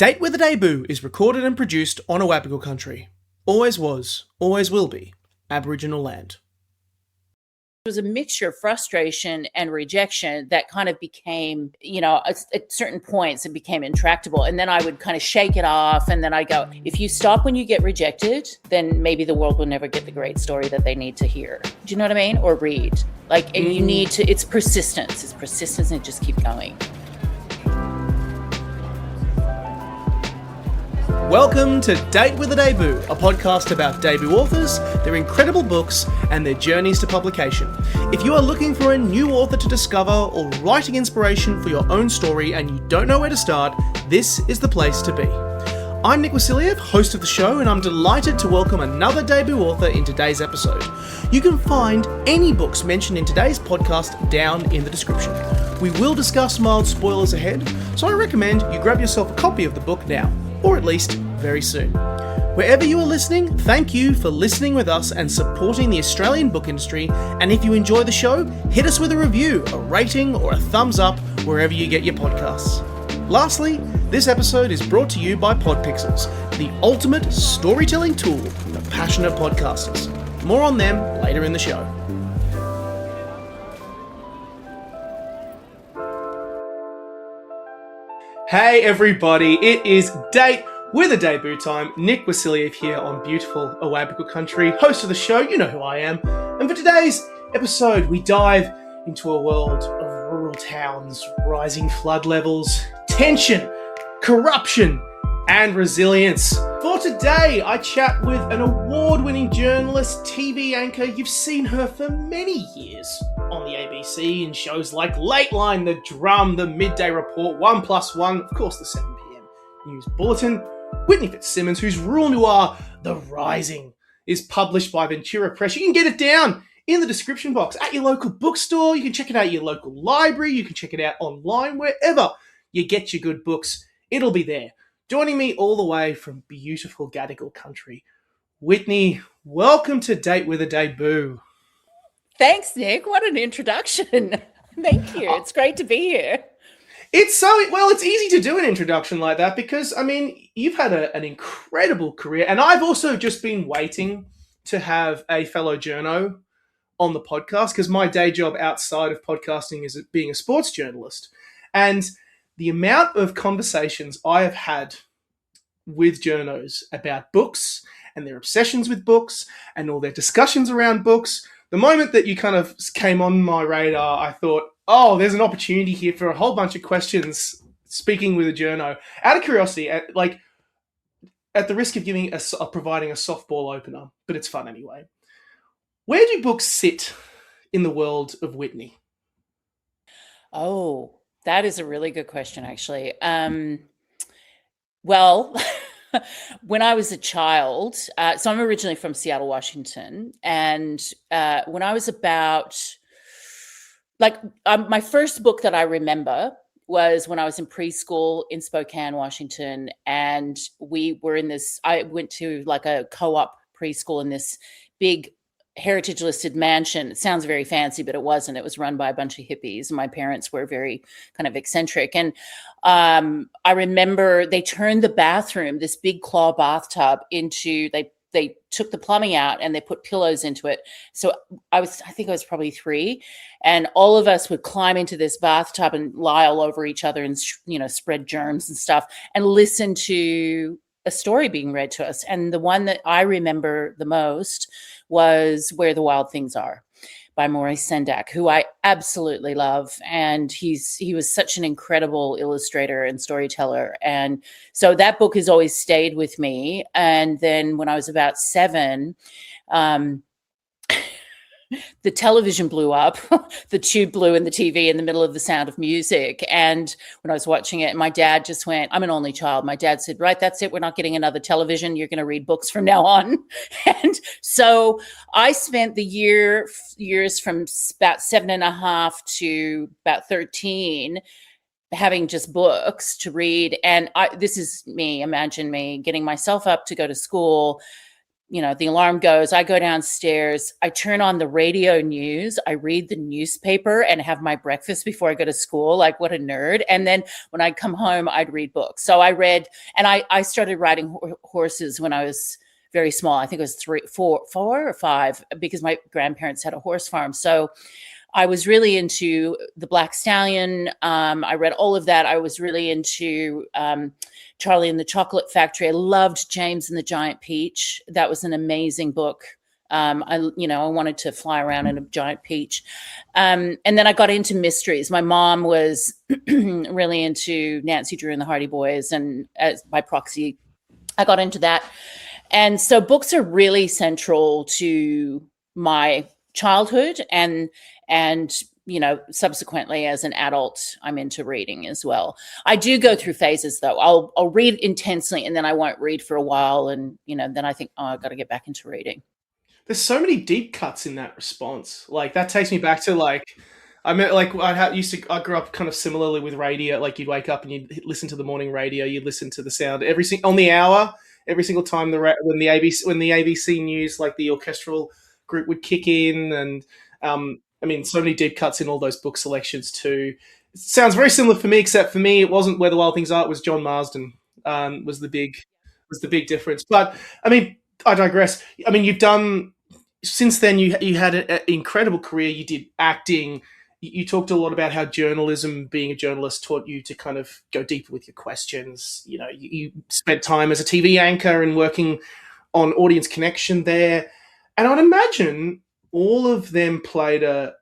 Date with a Debut is recorded and produced on Awabakal Country. Always was, always will be, Aboriginal land. It was a mixture of frustration and rejection that kind of became, at certain points it became intractable. And then I would kind of shake it off. And then I go, if you stop when you get rejected, then maybe the world will never get the great story that they need to hear. Do you know what I mean? Or read. And you need to, it's persistence. It's persistence and just keep going. Welcome to Date with a Debut, a podcast about debut authors, their incredible books, and their journeys to publication. If you are looking for a new author to discover or writing inspiration for your own story and you don't know where to start, this is the place to be. I'm Nick Wasiliev, host of the show, and I'm delighted to welcome another debut author in today's episode. You can find any books mentioned in today's podcast down in the description. We will discuss mild spoilers ahead, so I recommend you grab yourself a copy of the book now, or at least very soon. Wherever you are listening, thank you for listening with us and supporting the Australian book industry, and if you enjoy the show, hit us with a review, a rating, or a thumbs up wherever you get your podcasts. Lastly, this episode is brought to you by Podpixels, the ultimate storytelling tool for passionate podcasters. More on them later in the show. Hey everybody, it is Date with a Debut time. Nick Wasiliev here on beautiful Awabakal Country, host of the show, you know who I am. And for today's episode, we dive into a world of rural towns, rising flood levels, tension, corruption, and resilience. For today, I chat with an award-winning journalist, TV anchor. You've seen her for many years on the ABC in shows like Lateline, The Drum, The Midday Report, 1+1, of course the 7 p.m. News Bulletin. Whitney Fitzsimmons, whose rural noir, The Rising, is published by Ventura Press. You can get it down in the description box at your local bookstore. You can check it out at your local library. You can check it out online, wherever you get your good books. It'll be there. Joining me all the way from beautiful Gadigal country, Whitney, welcome to Date with a Debut. Thanks, Nick. What an introduction. Thank you. It's great to be here. It's easy to do an introduction like that because, you've had an incredible career, and I've also just been waiting to have a fellow journo on the podcast because my day job outside of podcasting is being a sports journalist. And the amount of conversations I have had with journos about books and their obsessions with books and all their discussions around books, the moment that you kind of came on my radar, I thought, oh, there's an opportunity here for a whole bunch of questions speaking with a journo. Out of curiosity, at the risk of providing a softball opener, but it's fun anyway. Where do books sit in the world of Whitney? Oh, that is a really good question, actually. Well, when I was a child, so I'm originally from Seattle, Washington, and when I was about, my first book that I remember was when I was in preschool in Spokane, Washington, and we were I went to a co-op preschool in this big heritage listed mansion. It sounds very fancy, but it wasn't. It was run by a bunch of hippies. My parents were very kind of eccentric. And I remember they turned the bathroom, this big claw bathtub, into, they took the plumbing out and they put pillows into it. So I think I was probably 3, and all of us would climb into this bathtub and lie all over each other and, spread germs and stuff and listen to a story being read to us. And the one that I remember the most was Where the Wild Things Are by Maurice Sendak, who I absolutely love. And he was such an incredible illustrator and storyteller. And so that book has always stayed with me. And then when I was about 7, the television blew up, the tube blew in the TV in the middle of The Sound of Music. And when I was watching it, my dad just went, I'm an only child. My dad said, right, that's it. We're not getting another television. You're going to read books from now on. And so I spent the years from about 7.5 to about 13 having just books to read. And this is me, imagine me getting myself up to go to school, the alarm goes, I go downstairs, I turn on the radio news, I read the newspaper and have my breakfast before I go to school. Like, what a nerd. And then when I come home, I'd read books. So I read, and I started riding horses when I was very small. I think it was 4 or 5, because my grandparents had a horse farm. So I was really into the Black Stallion. I read all of that. I was really into Charlie and the Chocolate Factory. I loved James and the Giant Peach. That was an amazing book. I wanted to fly around in a giant peach. And then I got into mysteries. My mom was really into Nancy Drew and the Hardy Boys, and by proxy, I got into that. And so books are really central to my childhood, and subsequently as an adult, I'm into reading as well. I do go through phases though. I'll read intensely and then I won't read for a while. And, then I think, I've got to get back into reading. There's so many deep cuts in that response. Like, that takes me back to I grew up kind of similarly with radio. Like, you'd wake up and you'd listen to the morning radio. You'd listen to the sound on the hour, every single time when the ABC news, like the orchestral group would kick in, and so many deep cuts in all those book selections too. It sounds very similar for me, except for me, it wasn't Where the Wild Things Are. It was John Marsden. Was the big difference. But I digress. You've done since then. You had an incredible career. You did acting. You talked a lot about how journalism, being a journalist, taught you to kind of go deeper with your questions. You spent time as a TV anchor and working on audience connection there. And I'd imagine all of them played a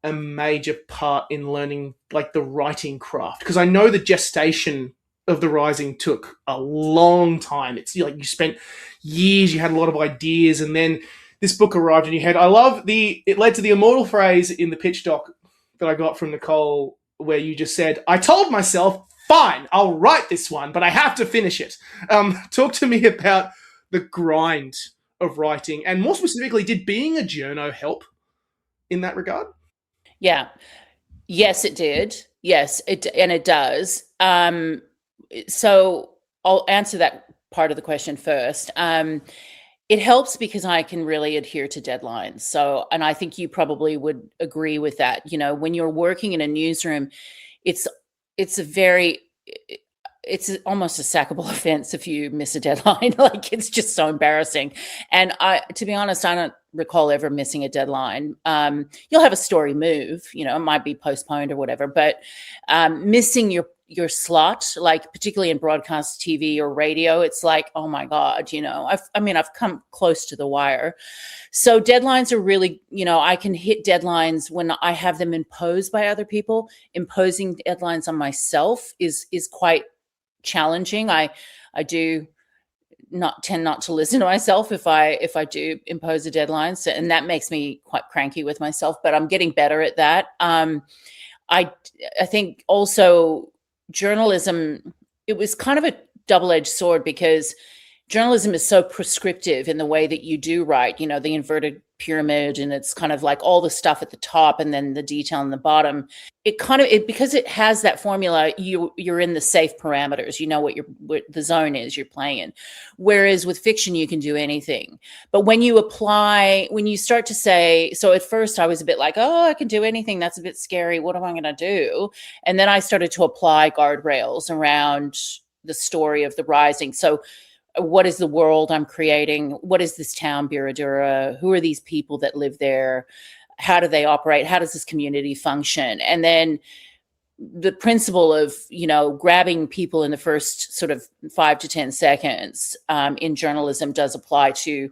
major part in learning, like, the writing craft. Because I know the gestation of The Rising took a long time. It's like you spent years, you had a lot of ideas, and then this book arrived in your head. I love it led to the immortal phrase in the pitch doc that I got from Nicole, where you just said, I told myself, fine, I'll write this one, but I have to finish it. Talk to me about the grind of writing, and more specifically, did being a journo help in that regard? Yeah. Yes, it did. Yes, it does. So I'll answer that part of the question first. It helps because I can really adhere to deadlines. So, and I think you probably would agree with that. When you're working in a newsroom, it's almost a sackable offense if you miss a deadline. Like, it's just so embarrassing. And to be honest, I don't recall ever missing a deadline. You'll have a story move, it might be postponed or whatever, but missing your slot, like particularly in broadcast TV or radio, it's like, oh my God, I've come close to the wire. So deadlines are really, I can hit deadlines when I have them imposed by other people. Imposing deadlines on myself is quite challenging. I do tend not to listen to myself if I do impose a deadline. So, and that makes me quite cranky with myself, but I'm getting better at that. I think also journalism, it was kind of a double-edged sword, because journalism is so prescriptive in the way that you do write, the inverted pyramid, and it's kind of like all the stuff at the top and then the detail in the bottom. Because it has that formula, you're in the safe parameters, what the zone is you're playing in. Whereas with fiction, you can do anything. But when you start to say, so at first I was a bit like, oh, I can do anything. That's a bit scary. What am I going to do? And then I started to apply guardrails around the story of The Rising. So what is the world I'm creating? What is this town, Biradura? Who are these people that live there? How do they operate? How does this community function? And then the principle of, grabbing people in the first sort of 5 to 10 seconds in journalism does apply to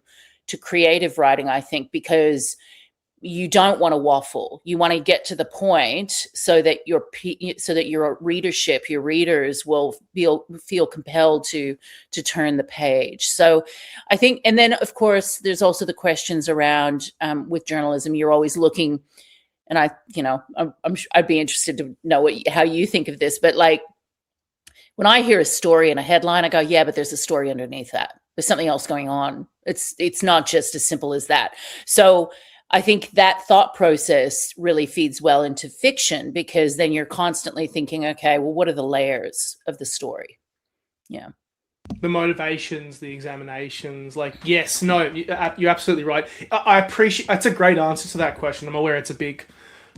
creative writing, I think, because you don't want to waffle. You want to get to the point so that your readership, your readers will feel compelled to turn the page. So I think, and then of course there's also the questions around with journalism. You're always looking, and I'd be interested to know how you think of this. But like, when I hear a story in a headline, I go, yeah, but there's a story underneath that. There's something else going on. It's not just as simple as that. So I think that thought process really feeds well into fiction, because then you're constantly thinking, okay, well, what are the layers of the story? Yeah. The motivations, the examinations, like, yes, no, you're absolutely right. I appreciate, that's a great answer to that question. I'm aware it's a big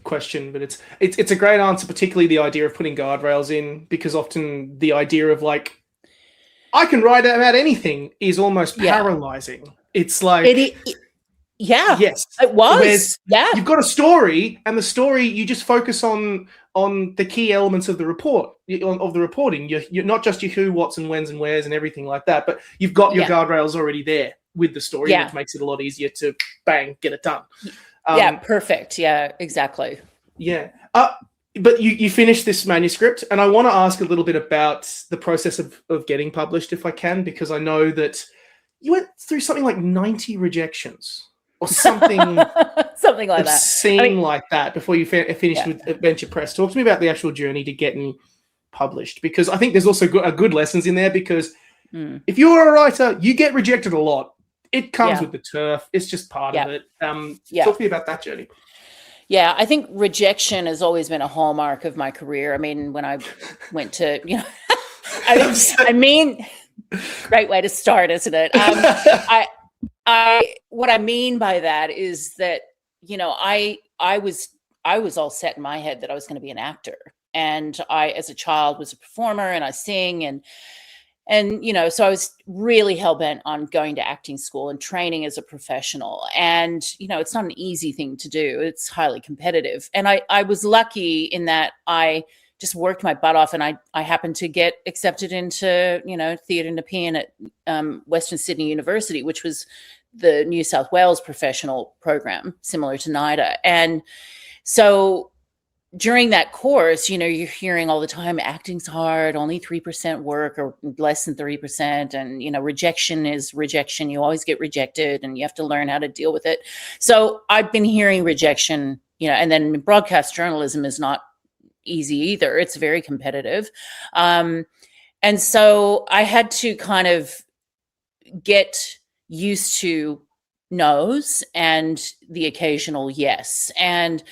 question, but it's a great answer, particularly the idea of putting guardrails in, because often the idea of like, I can write about anything is almost paralyzing. It's like, yeah, yes, it was. Yeah, you've got a story, and the story you just focus on the key elements of the report, of the reporting. You're not just your who, what's, and whens and wheres and everything like that, but you've got your guardrails already there with the story, which makes it a lot easier to bang get it done. Perfect. Yeah, exactly. Yeah. But you finished this manuscript, and I want to ask a little bit about the process of getting published, if I can, because I know that you went through something like 90 rejections or something, something like that. Seem like that before you finished with Venture Press. Talk to me about the actual journey to getting published, because I think there's also good lessons in there, because if you're a writer, you get rejected a lot. It comes with the turf. It's just part of it. Talk to me about that journey. Yeah, I think rejection has always been a hallmark of my career. I mean, when I went to, I mean, great way to start, isn't it? What I mean by that is that, I was all set in my head that I was going to be an actor. And I, as a child, was a performer, and I sing, and so I was really hell-bent on going to acting school and training as a professional. And, it's not an easy thing to do. It's highly competitive. And I was lucky in that I just worked my butt off, and I happened to get accepted into, Theatre Nepean at Western Sydney University, which was the New South Wales professional program, similar to NIDA. And so during that course, you're hearing all the time, acting's hard, only 3% work, or less than 3%. And, rejection is rejection. You always get rejected, and you have to learn how to deal with it. So I've been hearing rejection, and then broadcast journalism is not easy either. It's very competitive. And so I had to kind of get used to no's and the occasional yes. And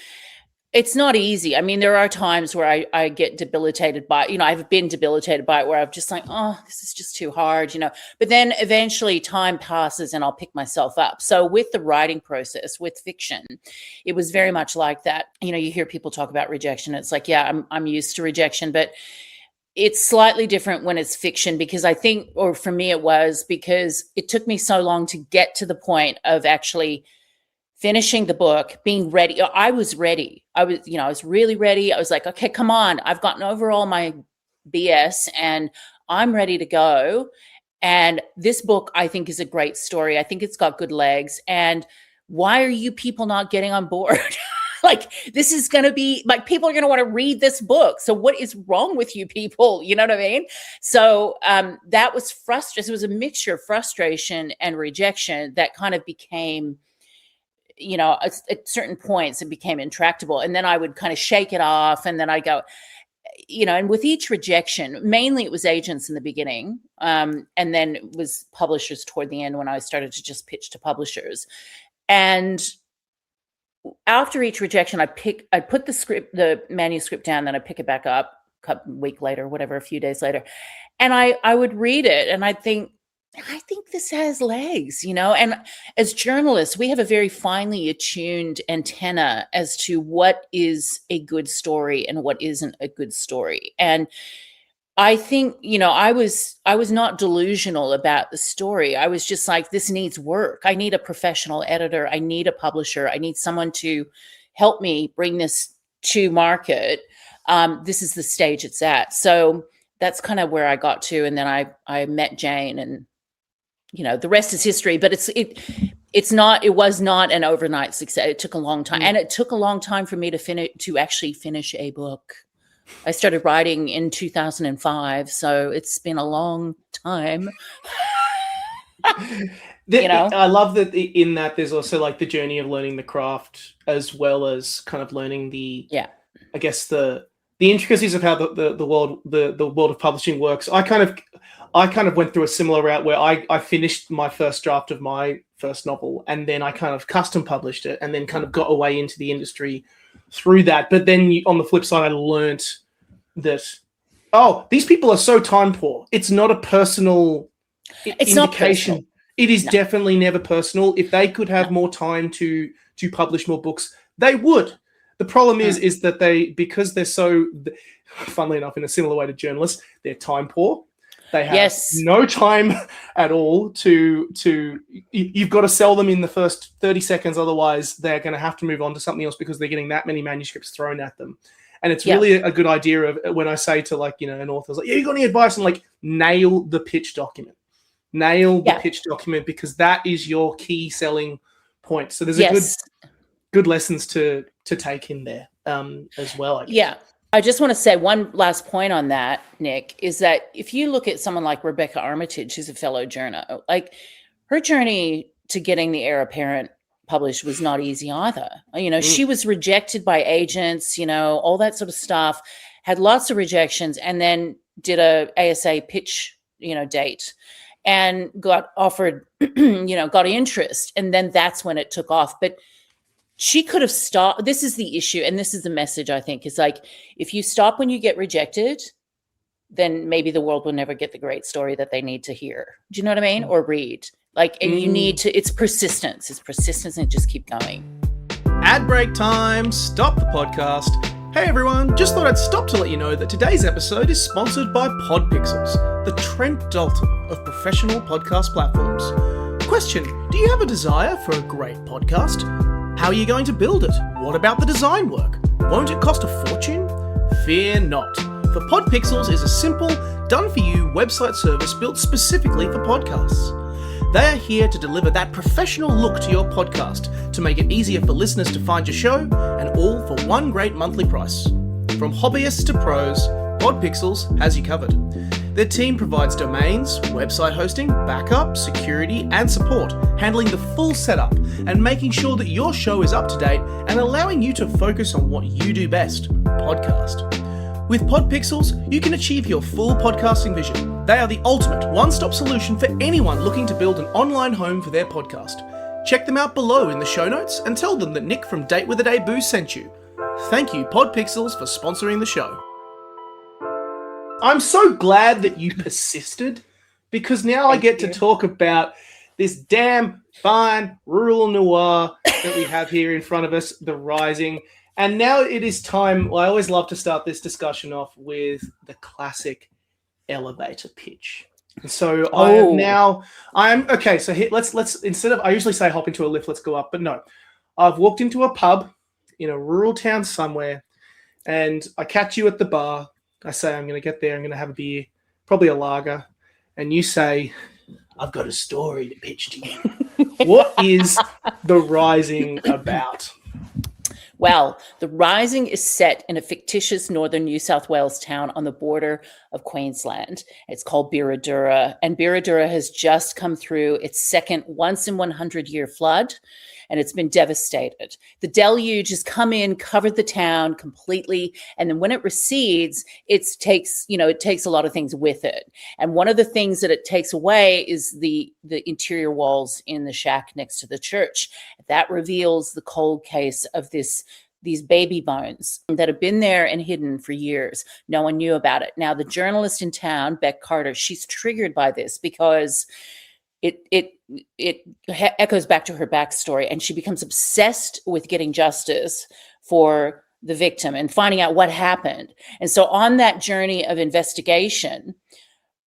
it's not easy. I mean, there are times where I get debilitated by, I've been debilitated by it, where I'm just like, oh, this is just too hard, but then eventually time passes and I'll pick myself up. So with the writing process, with fiction, it was very much like that. You hear people talk about rejection. It's like, yeah, I'm used to rejection, but it's slightly different when it's fiction, because I think, or for me it was, because it took me so long to get to the point of actually finishing the book, being ready. I was ready. I was really ready. I was like, okay, come on. I've gotten over all my BS and I'm ready to go. And this book, I think, is a great story. I think it's got good legs. And why are you people not getting on board? Like, this is going to be like, people are going to want to read this book. So what is wrong with you people? You know what I mean? So that was frustrating. It was a mixture of frustration and rejection that kind of became, at certain points, it became intractable. And then I would kind of shake it off. And then I go, and with each rejection, mainly it was agents in the beginning. And then it was publishers toward the end, when I started to just pitch to publishers. And after each rejection, I put the manuscript down, then I pick it back up a week later, whatever, a few days later. And I would read it and I think this has legs, and as journalists, we have a very finely attuned antenna as to what is a good story and what isn't a good story. And I think, I was not delusional about the story. I was just like, this needs work. I need a professional editor. I need a publisher. I need someone to help me bring this to market. This is the stage it's at. So that's kind of where I got to. And then I met Jane, and, the rest is history, but it was not an overnight success. It took a long time. And it took a long time for me to actually finish a book. I started writing in 2005, so it's been a long time. I love that in that there's also like the journey of learning the craft, as well as kind of learning I guess the intricacies of how the world of publishing works. I kind of went through a similar route where I finished my first draft of my first novel, and then I kind of custom published it, and then kind of got away into the industry through that. But then on the flip side, I learned that Oh, these people are so time poor. It's not a personal It's indication. not personal. It is definitely never personal. If they could have more time to publish more books, they would. The problem is that because they're so, funnily enough, in a similar way to journalists, they're time poor. They have no time at all to. You've got to sell them in the first 30 seconds, otherwise they're going to have to move on to something else because they're getting that many manuscripts thrown at them. And it's really a good idea of when I say to an author's like, you got any advice? And nail the pitch document. Nail the pitch document because that is your key selling point. So there's good lessons to take in there as well, I guess. Yeah. I just want to say one last point on that, Nick, is that if you look at someone like Rebecca Armitage, who's a fellow journo, her journey to getting The Heir Apparent published was not easy either. She was rejected by agents, all that sort of stuff, had lots of rejections, and then did a ASA pitch, date and got offered, got interest. And then that's when it took off. But she could have stopped. This is the issue. And this is the message, I think, is if you stop when you get rejected, then maybe the world will never get the great story that they need to hear. Do you know what I mean? Or read. And you need to, it's persistence. It's persistence and just keep going. Ad break time. Stop the podcast. Hey everyone, just thought I'd stop to let you know that today's episode is sponsored by Podpixels, the Trent Dalton of professional podcast platforms. Question, do you have a desire for a great podcast? How are you going to build it? What about the design work? Won't it cost a fortune? Fear not, for Podpixels is a simple, done-for-you website service built specifically for podcasts. They are here to deliver that professional look to your podcast to make it easier for listeners to find your show, and all for one great monthly price. From hobbyists to pros, Podpixels has you covered. Their team provides domains, website hosting, backup, security, and support, handling the full setup and making sure that your show is up to date and allowing you to focus on what you do best, podcast. With Podpixels, you can achieve your full podcasting vision. They are the ultimate one-stop solution for anyone looking to build an online home for their podcast. Check them out below in the show notes and tell them that Nick from Date with a Day Boo sent you. Thank you, Podpixels, for sponsoring the show. I'm so glad that you persisted, because now I get to talk about this damn fine rural noir that we have here in front of us, The Rising. And now it is time. Well, I always love to start this discussion off with the classic elevator pitch. And so I'm okay. So here, let's instead of, I usually say hop into a lift, let's go up, but no, I've walked into a pub in a rural town somewhere, and I catch you at the bar. I say, I'm going to get there. I'm going to have a beer, probably a lager. And you say, I've got a story to pitch to you. What is The Rising about? Well, The Rising is set in a fictitious northern New South Wales town on the border of Queensland. It's called Birradura, and Birradura has just come through its second once-in-100-year flood, and it's been devastated. The deluge has come in, covered the town completely, and then when it recedes, it takes a lot of things with it. And one of the things that it takes away is the interior walls in the shack next to the church. That reveals the cold case of these baby bones that have been there and hidden for years. No one knew about it. Now, the journalist in town, Beck Carter, she's triggered by this because it echoes back to her backstory, and she becomes obsessed with getting justice for the victim and finding out what happened. And so on that journey of investigation,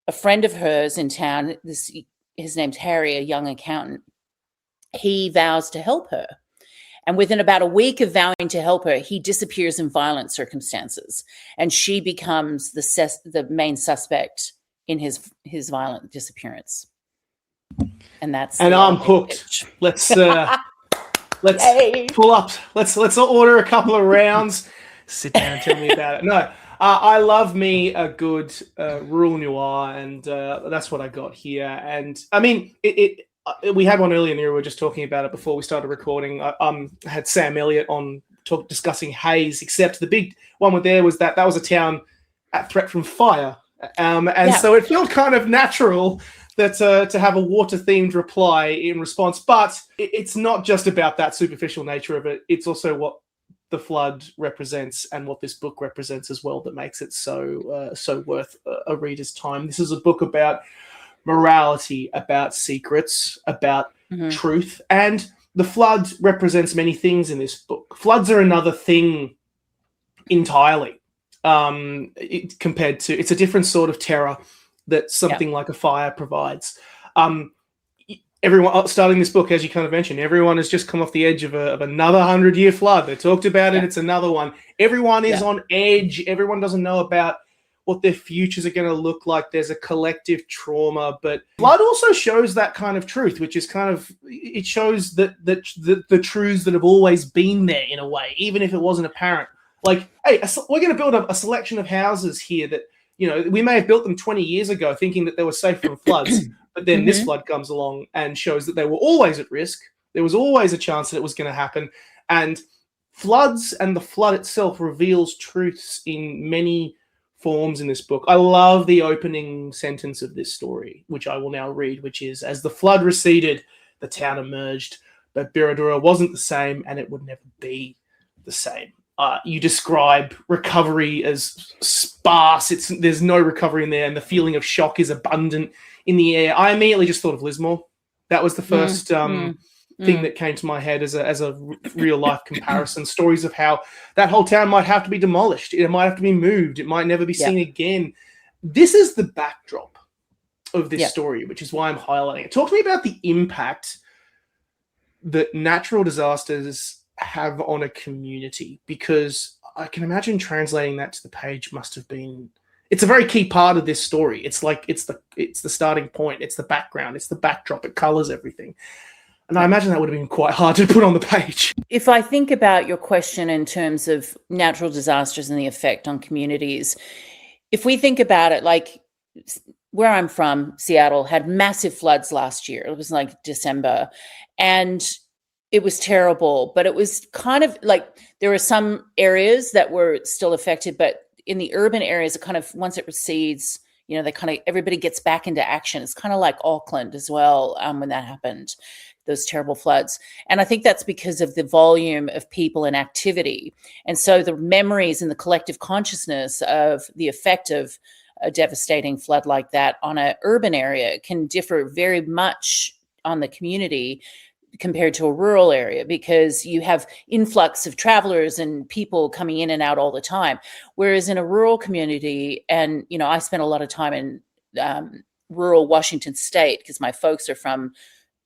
a friend of hers in town, his name's Harry, a young accountant, he vows to help her. And within about a week of vowing to help her, he disappears in violent circumstances, and she becomes the main suspect in his violent disappearance. And I'm hooked. Let's pull up. Let's order a couple of rounds. Sit down and tell me about it. No, I love me a good rural noir, and that's what I got here. And I mean, we had one earlier in the year. We were just talking about it before we started recording. I had Sam Elliott on discussing Hayes, except the big one with there was that was a town at threat from fire. So it felt kind of natural that to have a water-themed reply in response. But it's not just about that superficial nature of it. It's also what the flood represents and what this book represents as well that makes it so worth a reader's time. This is a book about morality, about secrets, about truth, and the flood represents many things in this book. Floods are another thing entirely. It's a different sort of terror that something like a fire provides. Everyone starting this book, as you kind of mentioned, everyone has just come off the edge of another 100-year flood. They talked about it. It's another one. Everyone is on edge. Everyone doesn't know about what their futures are going to look like. There's a collective trauma, but flood also shows that kind of truth, which is kind of, it shows that the truths that have always been there in a way, even if it wasn't apparent. Like, hey, we're going to build a selection of houses here that, you know, we may have built them 20 years ago thinking that they were safe from floods, but then this flood comes along and shows that they were always at risk. There was always a chance that it was going to happen. And floods and the flood itself reveals truths in many forms in this book. I love the opening sentence of this story, which I will now read, which is, as the flood receded, the town emerged, but Biradura wasn't the same and it would never be the same. You describe recovery as sparse. There's no recovery in there, and the feeling of shock is abundant in the air. I immediately just thought of Lismore. That was the first thing that came to my head as a real life comparison. Stories of how that whole town might have to be demolished. It might have to be moved. It might never be seen again. This is the backdrop of this story, which is why I'm highlighting it. Talk to me about the impact that natural disasters have on a community, because I can imagine translating that to the page must have been, it's a very key part of this story. It's like, it's the starting point. It's the background. It's the backdrop. It colors everything. And I imagine that would have been quite hard to put on the page. If I think about your question in terms of natural disasters and the effect on communities, if we think about it, like where I'm from, Seattle, had massive floods last year. It was like December. And it was terrible, but it was kind of like there were some areas that were still affected, but in the urban areas, it kind of, once it recedes, you know, everybody gets back into action. It's kind of like Auckland as well when that happened, those terrible floods. And I think that's because of the volume of people and activity. And so the memories and the collective consciousness of the effect of a devastating flood like that on an urban area can differ very much on the community compared to a rural area, because you have influx of travelers and people coming in and out all the time. Whereas in a rural community, and, you know, I spent a lot of time in rural Washington state because my folks are from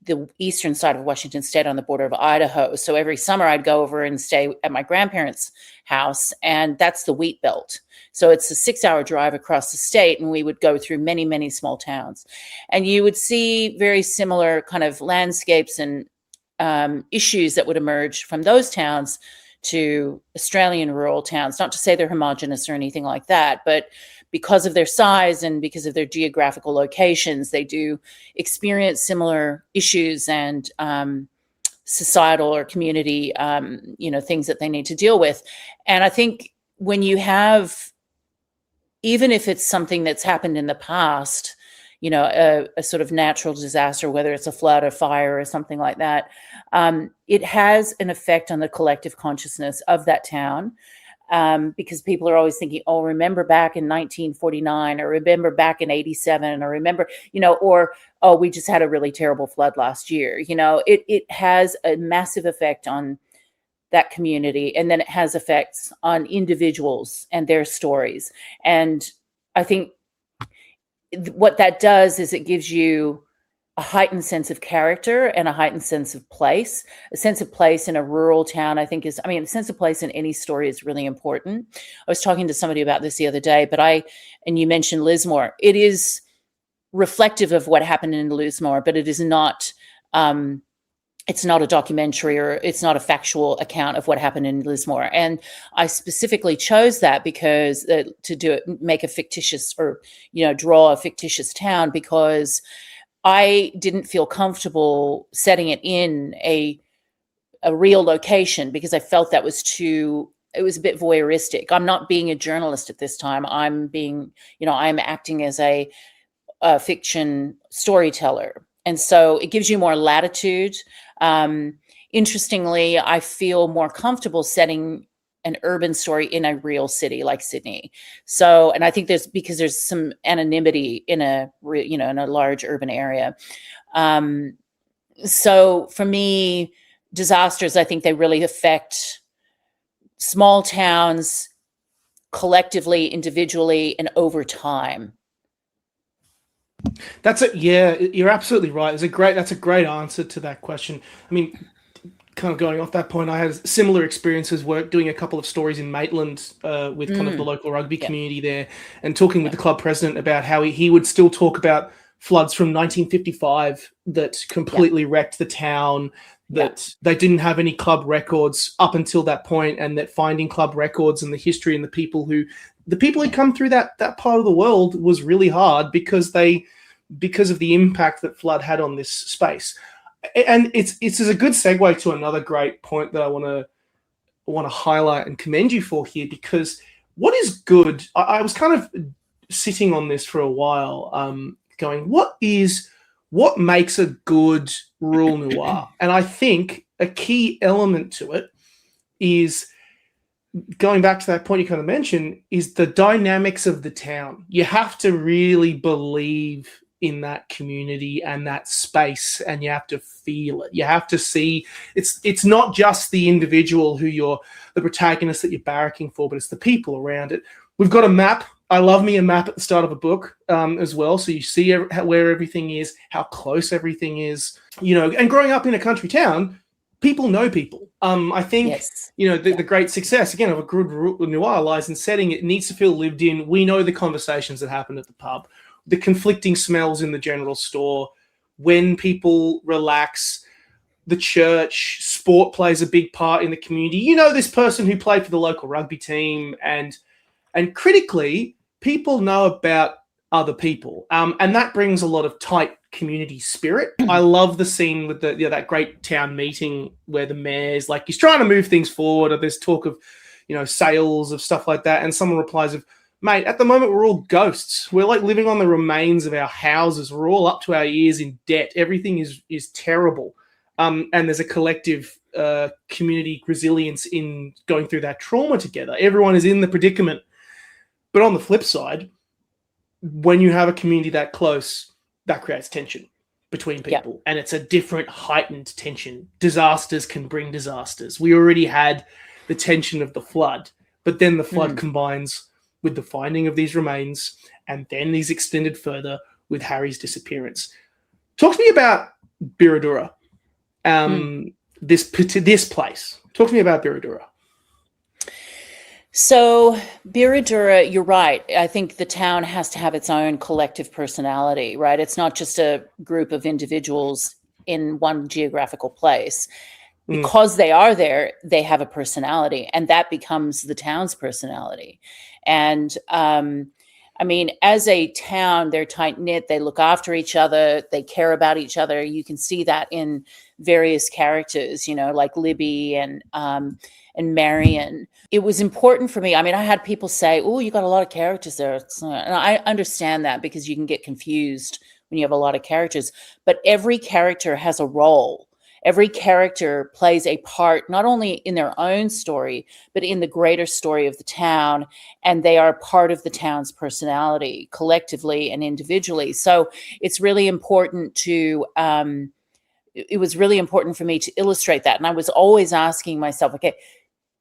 the eastern side of Washington state on the border of Idaho. So every summer I'd go over and stay at my grandparents' house, and that's the wheat belt. So it's a 6-hour drive across the state, and we would go through many, many small towns. And you would see very similar kind of landscapes and issues that would emerge from those towns to Australian rural towns. Not to say they're homogenous or anything like that, but because of their size and because of their geographical locations, they do experience similar issues and societal or community, things that they need to deal with. And I think when you have, even if it's something that's happened in the past, you know, a sort of natural disaster, whether it's a flood or fire or something like that, it has an effect on the collective consciousness of that town, because people are always thinking, oh, remember back in 1949, or remember back in 87, or remember, you know, or, oh, we just had a really terrible flood last year. You know, it has a massive effect on that community, and then it has effects on individuals and their stories. And I think what that does is it gives you a heightened sense of character and a heightened sense of place. A sense of place in a rural town, I think, a sense of place in any story is really important. I was talking to somebody about this the other day, and you mentioned Lismore. It is reflective of what happened in Lismore, but it is not, it's not a documentary, or it's not a factual account of what happened in Lismore. And I specifically chose that because make a fictitious, or, you know, draw a fictitious town, because I didn't feel comfortable setting it in a real location, because I felt that it was a bit voyeuristic. I'm not being a journalist at this time. I'm acting as a fiction storyteller. And so it gives you more latitude. Interestingly, I feel more comfortable setting an urban story in a real city like Sydney. So, and I think because there's some anonymity in a large urban area. So for me, disasters, I think they really affect small towns collectively, individually, and over time. That's it. Yeah, you're absolutely right. That's a great answer to that question. I mean, kind of going off that point, I had similar experiences doing a couple of stories in Maitland with kind of the local rugby community there, and talking with the club president about how he would still talk about floods from 1955 that completely wrecked the town, that they didn't have any club records up until that point, and that finding club records and the history and the people who come through that part of the world was really hard because of the impact that flood had on this space. And it's a good segue to another great point that I want to highlight and commend you for here, because what is good, I was kind of sitting on this for a while, going, what makes a good rural noir? And I think a key element to it is, going back to that point you kind of mentioned, is the dynamics of the town. You have to really believe in that community and that space, and you have to feel it. You have to see it's not just the individual who you're the protagonist that you're barracking for, but it's the people around it. We've got a map. I love me a map at the start of a book as well, so you see where everything is, how close everything is, and growing up in a country town, people know people. I think, the great success, again, of a good noir lies in setting. It needs to feel lived in. We know the conversations that happen at the pub, the conflicting smells in the general store, when people relax, the church, sport plays a big part in the community. This person who played for the local rugby team, and critically, people know about other people. And that brings a lot of tight community spirit. I love the scene with that great town meeting where the mayor's like, he's trying to move things forward, or there's talk of, sales of stuff like that. And someone replies of, mate, at the moment, we're all ghosts. We're like living on the remains of our houses. We're all up to our ears in debt. Everything is terrible. And there's a collective community resilience in going through that trauma together. Everyone is in the predicament. But on the flip side, when you have a community that close, that creates tension between people. And it's a different heightened tension. Disasters can bring disasters. We already had the tension of the flood, but then the flood combines with the finding of these remains, and then these extended further with Harry's disappearance. Talk to me about Biradura, this place. Talk to me about Biradura. So Biradura, you're right. I think the town has to have its own collective personality, right? It's not just a group of individuals in one geographical place. Because they are there, they have a personality, and that becomes the town's personality. And as a town, they're tight-knit, they look after each other, they care about each other. You can see that in various characters, like Libby and Marion. It was important for me. I had people say, oh, you got a lot of characters there. And I understand that, because you can get confused when you have a lot of characters. But every character has a role. Every character plays a part, not only in their own story, but in the greater story of the town. And they are part of the town's personality, collectively and individually. So it's really important it was really important for me to illustrate that. And I was always asking myself, okay,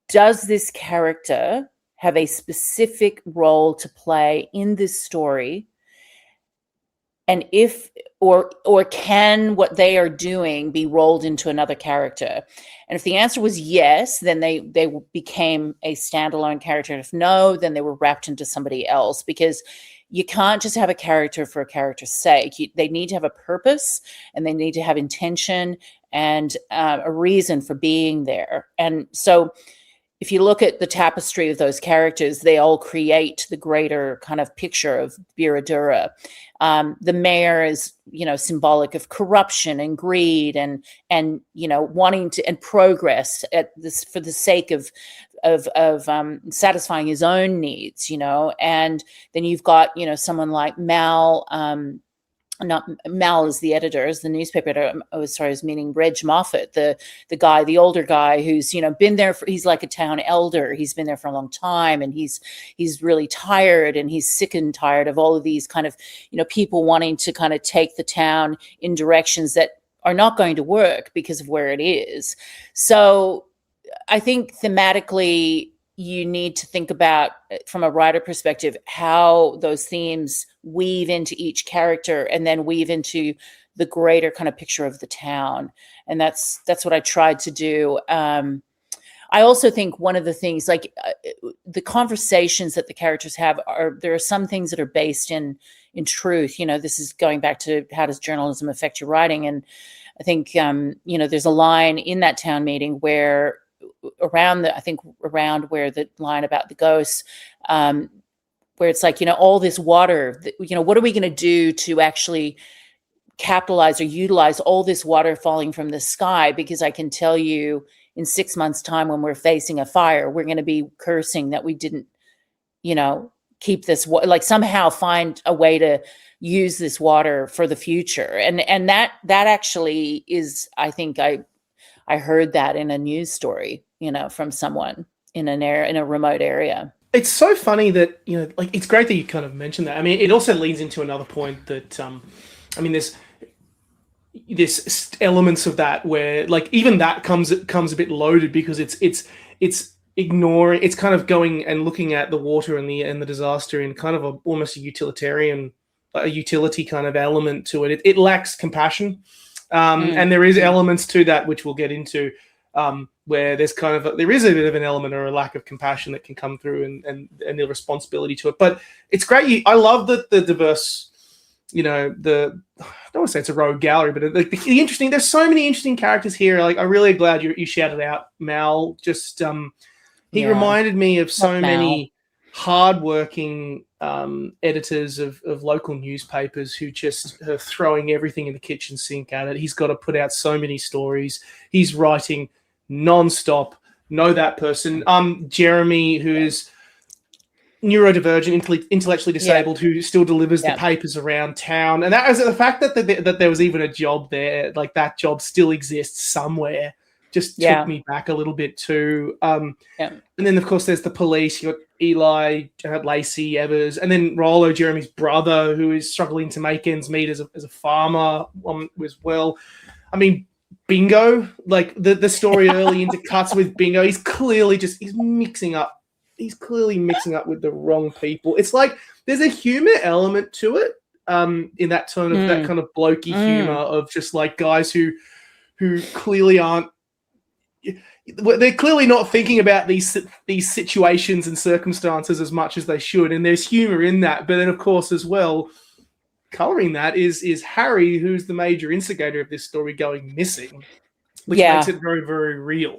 does this character have a specific role to play in this story? And or can what they are doing be rolled into another character? And if the answer was yes, then they became a standalone character. And if no, then they were wrapped into somebody else, because you can't just have a character for a character's sake. They need to have a purpose, and they need to have intention and a reason for being there. And so if you look at the tapestry of those characters, they all create the greater kind of picture of Biradura. The mayor is, symbolic of corruption and greed and wanting to and progress at this for the sake of satisfying his own needs, and then you've got, someone like Mal, not Mal is the editor, is the newspaper editor. I was meaning Reg Moffat, the guy, the older guy who's, been there he's like a town elder. He's been there for a long time, and he's really tired, and he's sick and tired of all of these kind of, people wanting to kind of take the town in directions that are not going to work because of where it is. So I think thematically, you need to think about, from a writer perspective, how those themes weave into each character and then weave into the greater kind of picture of the town. And that's what I tried to do. I also think one of the things, like the conversations that the characters have, there are some things that are based in truth. This is going back to how does journalism affect your writing? And I think, there's a line in that town meeting where around where the line about the ghosts, where it's like, all this water, what are we going to do to actually capitalize or utilize all this water falling from the sky? Because I can tell you in 6 months' time, when we're facing a fire, we're going to be cursing that we didn't, keep this, like somehow find a way to use this water for the future. And that actually is, I think I heard that in a news story, from someone in a remote area. It's so funny that, it's great that you kind of mentioned that. I mean, it also leads into another point that, there's elements of that where, like, even that comes a bit loaded because it's ignoring, it's kind of going and looking at the water and the disaster in kind of almost a utility kind of element to it. It lacks compassion. And there is elements to that which we'll get into, where there's there is a bit of an element or a lack of compassion that can come through and the responsibility to it. But it's great. I love the diverse, I don't want to say it's a rogue gallery, but the interesting. There's so many interesting characters here. Like, I'm really glad you shouted out Mal. Just he reminded me of so many hardworking editors of local newspapers who just are throwing everything in the kitchen sink at it. He's got to put out so many stories. He's writing non-stop. Know that person. Jeremy, who is neurodivergent, intellectually disabled, who still delivers the papers around town. And that was the fact that there was even a job there, like that job still exists somewhere, just took me back a little bit too. And then, of course, there's the police. You got Eli, Lacey, Evers, and then Rollo, Jeremy's brother, who is struggling to make ends meet as a farmer as well. I mean, Bingo, like the story early into cuts with Bingo, he's clearly mixing up. He's clearly mixing up with the wrong people. It's like there's a humor element to it, in that tone of that kind of blokey humor of just like guys who clearly aren't. They're clearly not thinking about these situations and circumstances as much as they should, and there's humor in that. But then, of course, as well, coloring that is Harry, who's the major instigator of this story going missing, which makes it very, very real.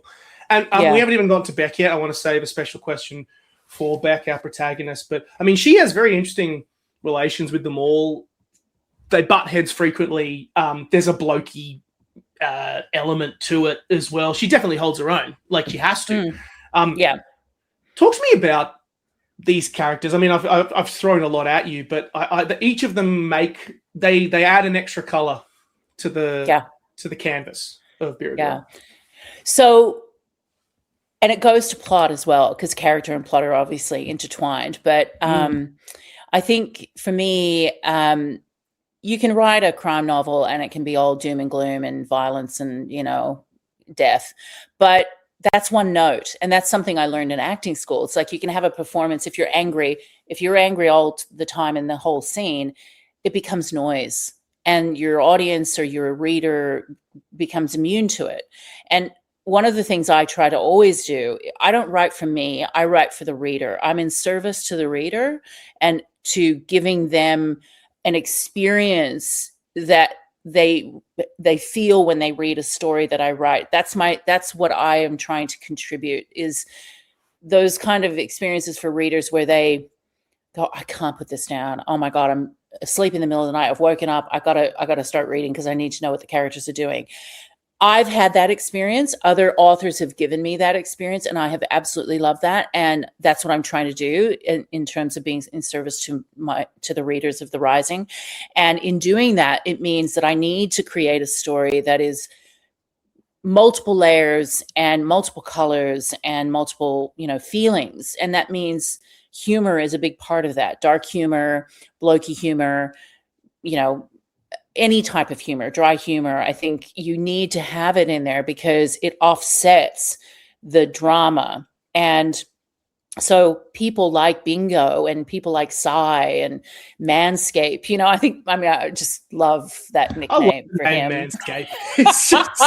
And we haven't even gone to Beck yet. I want to save a special question for Beck, our protagonist. But, I mean, she has very interesting relations with them all. They butt heads frequently. There's a blokey element to it as well. She definitely holds her own, like she has to. Talk to me about these characters. I mean, I've thrown a lot at you, but each of them they add an extra color to the canvas of Beard. So, and it goes to plot as well, because character and plot are obviously intertwined. But I think for me, you can write a crime novel and it can be all doom and gloom and violence and, death. But that's one note. And that's something I learned in acting school. It's like you can have a performance if you're angry all the time in the whole scene, it becomes noise. And your audience or your reader becomes immune to it. And one of the things I try to always do, I don't write for me, I write for the reader. I'm in service to the reader and to giving them an experience that they feel when they read a story that I write. That's what I am trying to contribute, is those kind of experiences for readers where they go, I can't put this down. Oh my God, I'm asleep in the middle of the night. I've woken up. I gotta start reading because I need to know what the characters are doing. I've had that experience. Other authors have given me that experience, and I have absolutely loved that. And that's what I'm trying to do in terms of being in service to the readers of The Rising. And in doing that, it means that I need to create a story that is multiple layers and multiple colors and multiple, feelings. And that means humor is a big part of that. Dark humor, blokey humor, any type of humor, dry humor. I think you need to have it in there because it offsets the drama. And so people like Bingo and people like Psy and Manscape, I just love that nickname for him. Manscape. It's just,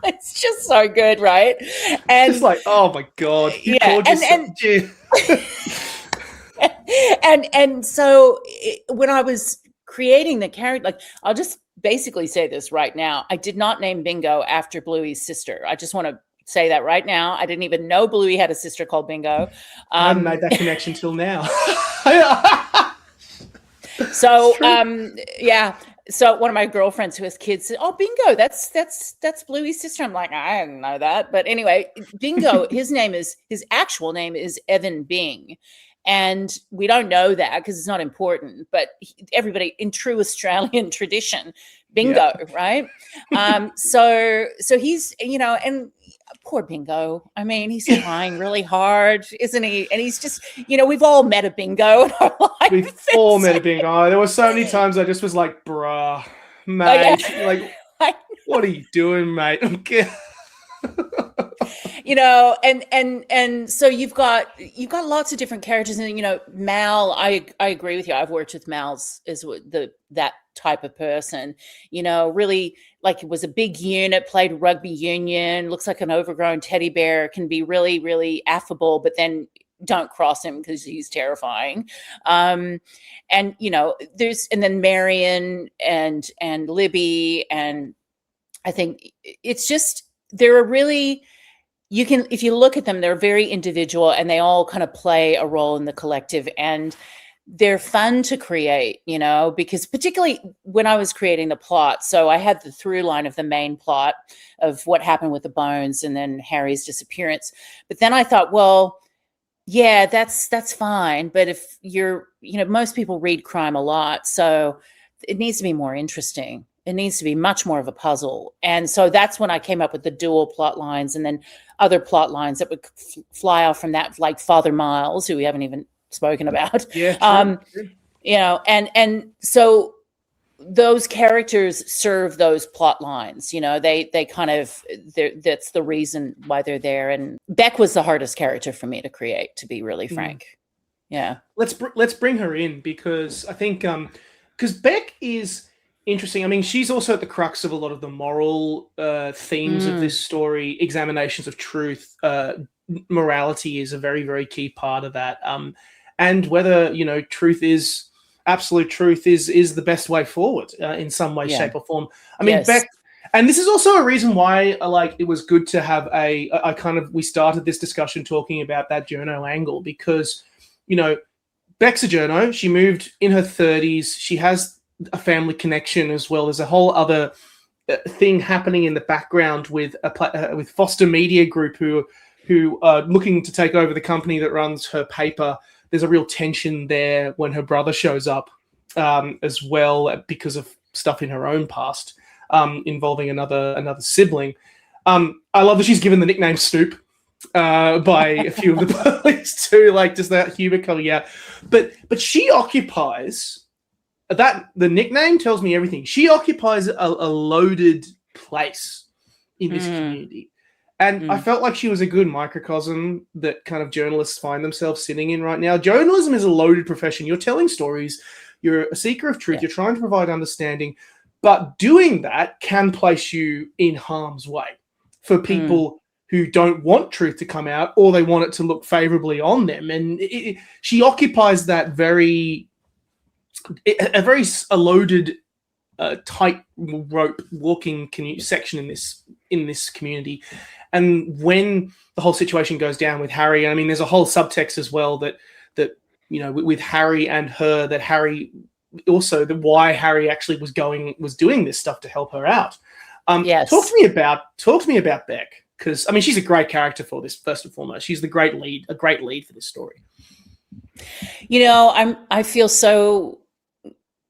it's just so good, right? And just like, oh my God. And so when I was creating the character, like, I'll just basically say this right now. I did not name Bingo after Bluey's sister. I just want to say that right now. I didn't even know Bluey had a sister called Bingo. I hadn't made that connection till now. So, So one of my girlfriends who has kids said, "Oh, Bingo, that's Bluey's sister." I'm like, I didn't know that. But anyway, Bingo, his actual name is Evan Bing. And we don't know that because it's not important, but everybody in true Australian tradition, Bingo, right? So he's, and poor Bingo. I mean, he's trying really hard, isn't he? And he's just, we've all met a Bingo in our life. We've all met a Bingo. There were so many times I just was like, bruh, mate, what are you doing, mate? And so you've got lots of different characters, and Mal, I agree with you. I've worked with Mal's as that type of person, really, like, it was a big unit, played rugby union, looks like an overgrown teddy bear, can be really, really affable, but then don't cross him because he's terrifying. And then Marion and Libby, and I think it's just, they're really, if you look at them, they're very individual and they all kind of play a role in the collective, and they're fun to create, because particularly when I was creating the plot, so I had the through line of the main plot of what happened with the bones and then Harry's disappearance. But then I thought, well, yeah, that's fine. But if you're, most people read crime a lot, so it needs to be more interesting. It needs to be much more of a puzzle. And so that's when I came up with the dual plot lines, and then other plot lines that would fly off from that, like Father Miles, who we haven't even spoken about. Yeah. True. And so those characters serve those plot lines. They kind of, that's the reason why they're there. And Beck was the hardest character for me to create, to be really frank. Yeah. Let's bring her in, because I think because Beck is interesting. I mean, she's also at the crux of a lot of the moral themes of this story. Examinations of truth, morality is a very, very key part of that. And whether, absolute truth is the best way forward in some way, shape, or form. I mean, yes. Beck, and this is also a reason why it was good to have we started this discussion talking about that journo angle, because, Beck's a journo. She moved in her 30s. She has a family connection as well. There's a whole other thing happening in the background with Foster Media Group, who are looking to take over the company that runs her paper. There's a real tension there when her brother shows up as well, because of stuff in her own past involving another sibling. I love that she's given the nickname Stoop by a few of the police too, like just that humor coming out. But she occupies that. The nickname tells me everything. She occupies a loaded place in this community. And I felt like she was a good microcosm that kind of journalists find themselves sitting in right now. Journalism is a loaded profession. You're telling stories. You're a seeker of truth. Yeah. You're trying to provide understanding. But doing that can place you in harm's way for people who don't want truth to come out, or they want it to look favorably on them. And she occupies that very loaded, tight rope walking section in this community. And when the whole situation goes down with Harry, I mean, there's a whole subtext as well that with Harry and her, that Harry also, why Harry actually was doing this stuff to help her out. Yes. Talk to me about Beck, because I mean she's a great character for this. First and foremost, she's a great lead for this story. You know, I feel so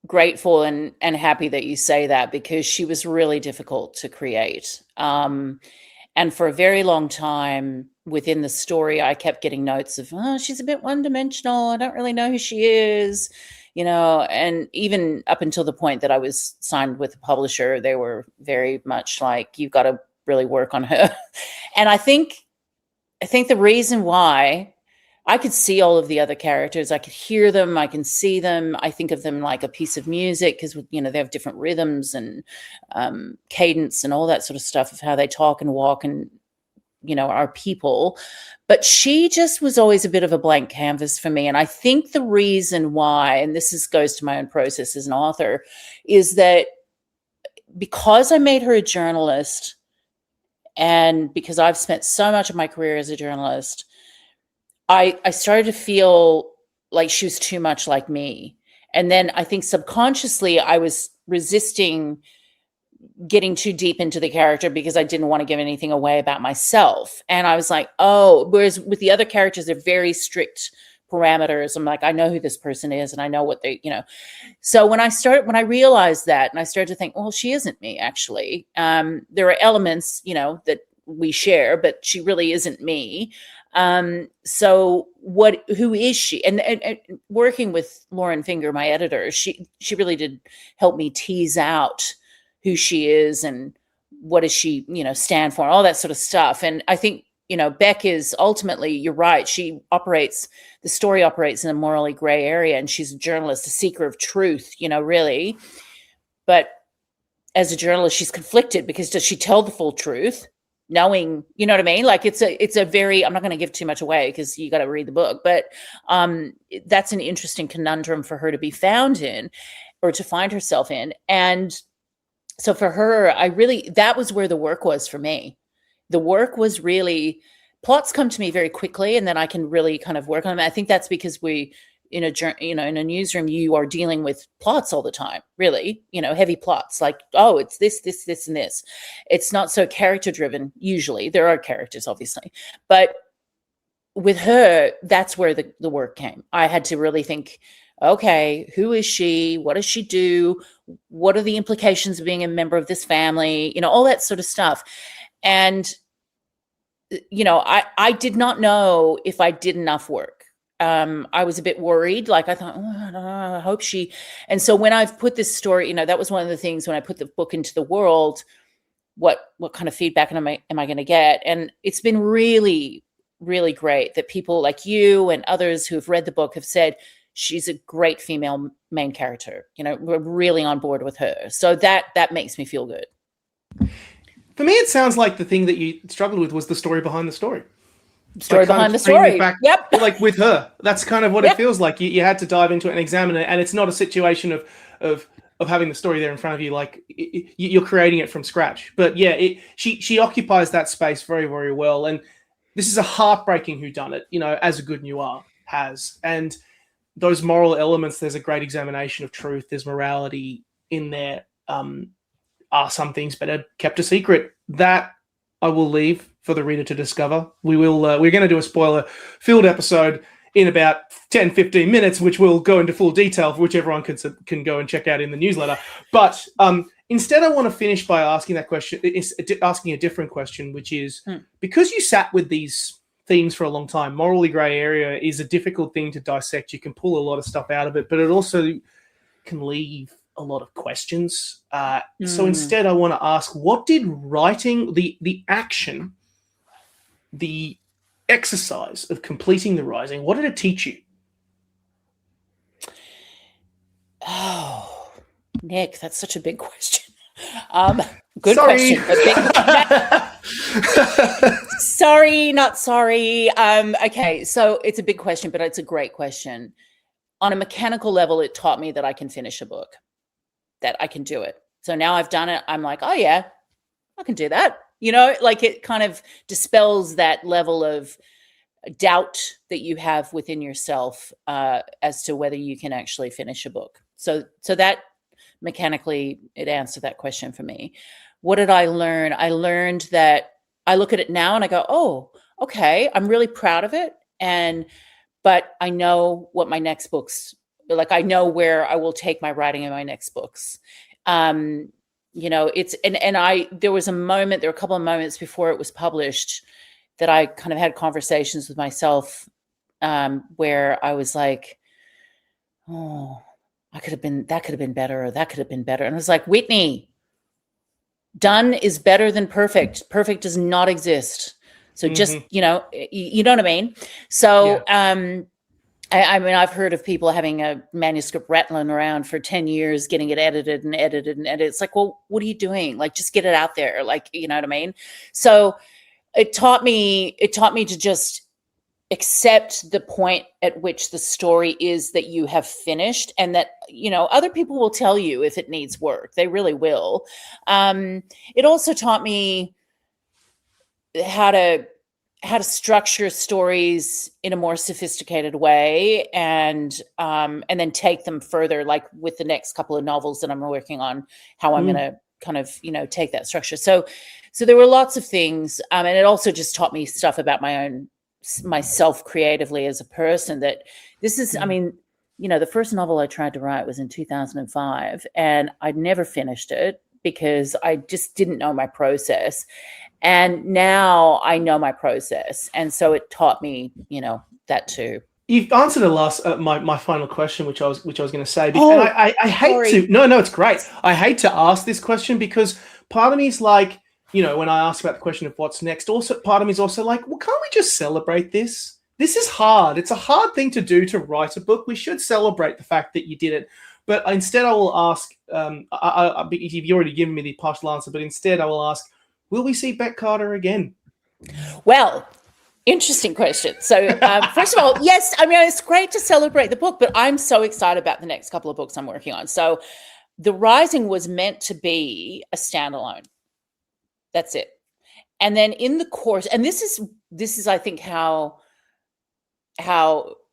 grateful and happy that you say that, because she was really difficult to create. And for a very long time within the story, I kept getting notes of, oh, she's a bit one-dimensional. I don't really know who she is, you know. And even up until the point that I was signed with the publisher, they were very much like, you've got to really work on her. And I think the reason why, I could see all of the other characters. I could hear them. I can see them. I think of them like a piece of music, because, you know, they have different rhythms and cadence and all that sort of stuff of how they talk and walk and, you know, are people. But she just was always a bit of a blank canvas for me. And I think the reason why, and goes to my own process as an author, is that because I made her a journalist, and because I've spent so much of my career as a journalist, I started to feel like she was too much like me. And then I think subconsciously I was resisting getting too deep into the character, because I didn't want to give anything away about myself. And I was like, oh, whereas with the other characters, they're very strict parameters. I'm like, I know who this person is and I know what they, you know. So when I realized that, and I started to think, well, she isn't me, actually. There are elements, you know, that we share, but she really isn't me. So who is she? And working with Lauren Finger, my editor, she really did help me tease out who she is and what does she, you know, stand for, all that sort of stuff. And I think, you know, Beck is ultimately, you're right. The story operates in a morally gray area, and she's a journalist, a seeker of truth, you know, really. But as a journalist, she's conflicted, because does she tell the full truth? Knowing, you know what I mean? Like it's a very, I'm not going to give too much away because you got to read the book, but that's an interesting conundrum for her to be found in, or to find herself in. And so for her, that was where the work was for me. The work was really, plots come to me very quickly, and then I can really kind of work on them. I think that's because in a newsroom, you are dealing with plots all the time, really, you know, heavy plots, like, oh, it's this, and this. It's not so character driven. Usually there are characters, obviously, but with her, that's where the work came. I had to really think, okay, who is she? What does she do? What are the implications of being a member of this family? You know, all that sort of stuff. And, you know, I did not know if I did enough work. I was a bit worried. Like I thought, I hope she. And so when I've put this story, you know, that was one of the things when I put the book into the world, what kind of feedback am I going to get? And it's been really, really great that people like you and others who have read the book have said, she's a great female main character. You know, we're really on board with her. So that makes me feel good. For me, it sounds like the thing that you struggled with was the story behind the story. Story behind the story. Yep. Like with her, that's kind of what it feels like. You had to dive into it and examine it, and it's not a situation of having the story there in front of you, like you're creating it from scratch. But yeah, she occupies that space very, very well, and this is a heartbreaking whodunit, you know, as a good noir has, and those moral elements. There's a great examination of truth. There's morality in there. Are some things better kept a secret? That I will leave for the reader to discover. We're going to do a spoiler-filled episode in about 10, 15 minutes, which will go into full detail, for which everyone can go and check out in the newsletter. But instead, I want to finish by asking that question, asking a different question, which is, because you sat with these themes for a long time, morally grey area is a difficult thing to dissect. You can pull a lot of stuff out of it, but it also can leave a lot of questions. So instead, I want to ask, what did writing, the action, the exercise of completing the Rising, what did it teach you? Oh, Nick, that's such a big question. Good question. Sorry, not sorry. Okay, so it's a big question, but it's a great question. On a mechanical level, it taught me that I can finish a book, that I can do it. So now I've done it. I'm like, oh yeah, I can do that. You know, like it kind of dispels that level of doubt that you have within yourself as to whether you can actually finish a book. So that mechanically it answered that question for me. What did I learn? I learned that I look at it now and I go, oh, okay, I'm really proud of it. But I know what my next books, like I know where I will take my writing in my next books. There was a couple of moments before it was published that I kind of had conversations with myself where I was like, oh, that could have been better, or that could have been better. And I was like, Whitney, done is better than perfect. Perfect does not exist. So just, you know what I mean? So, I mean, I've heard of people having a manuscript rattling around for 10 years, getting it edited and edited and edited. It's like, well, what are you doing? Like, just get it out there. Like, you know what I mean? So it taught me to just accept the point at which the story is that you have finished, and that, you know, other people will tell you if it needs work. They really will. It also taught me how to structure stories in a more sophisticated way, and then take them further, like with the next couple of novels that I'm working on, how I'm going to kind of, you know, take that structure. So there were lots of things. And it also just taught me stuff about myself creatively as a person, that this is, I mean, you know, the first novel I tried to write was in 2005, and I'd never finished it because I just didn't know my process. And now I know my process. And so it taught me, you know, that too. You've answered the last my final question, which I was going to say. Because I hate to. No, it's great. I hate to ask this question because part of me is like, you know, when I ask about the question of what's next, also part of me is also like, well, can't we just celebrate this? This is hard. It's a hard thing to do, to write a book. We should celebrate the fact that you did it. But instead, I will ask. You've already given me the partial answer, but instead, I will ask, will we see Beck Carter again? Well, interesting question. So first of all, yes, I mean, it's great to celebrate the book, but I'm so excited about the next couple of books I'm working on. So The Rising was meant to be a standalone. That's it. And then in the course, and this is I think how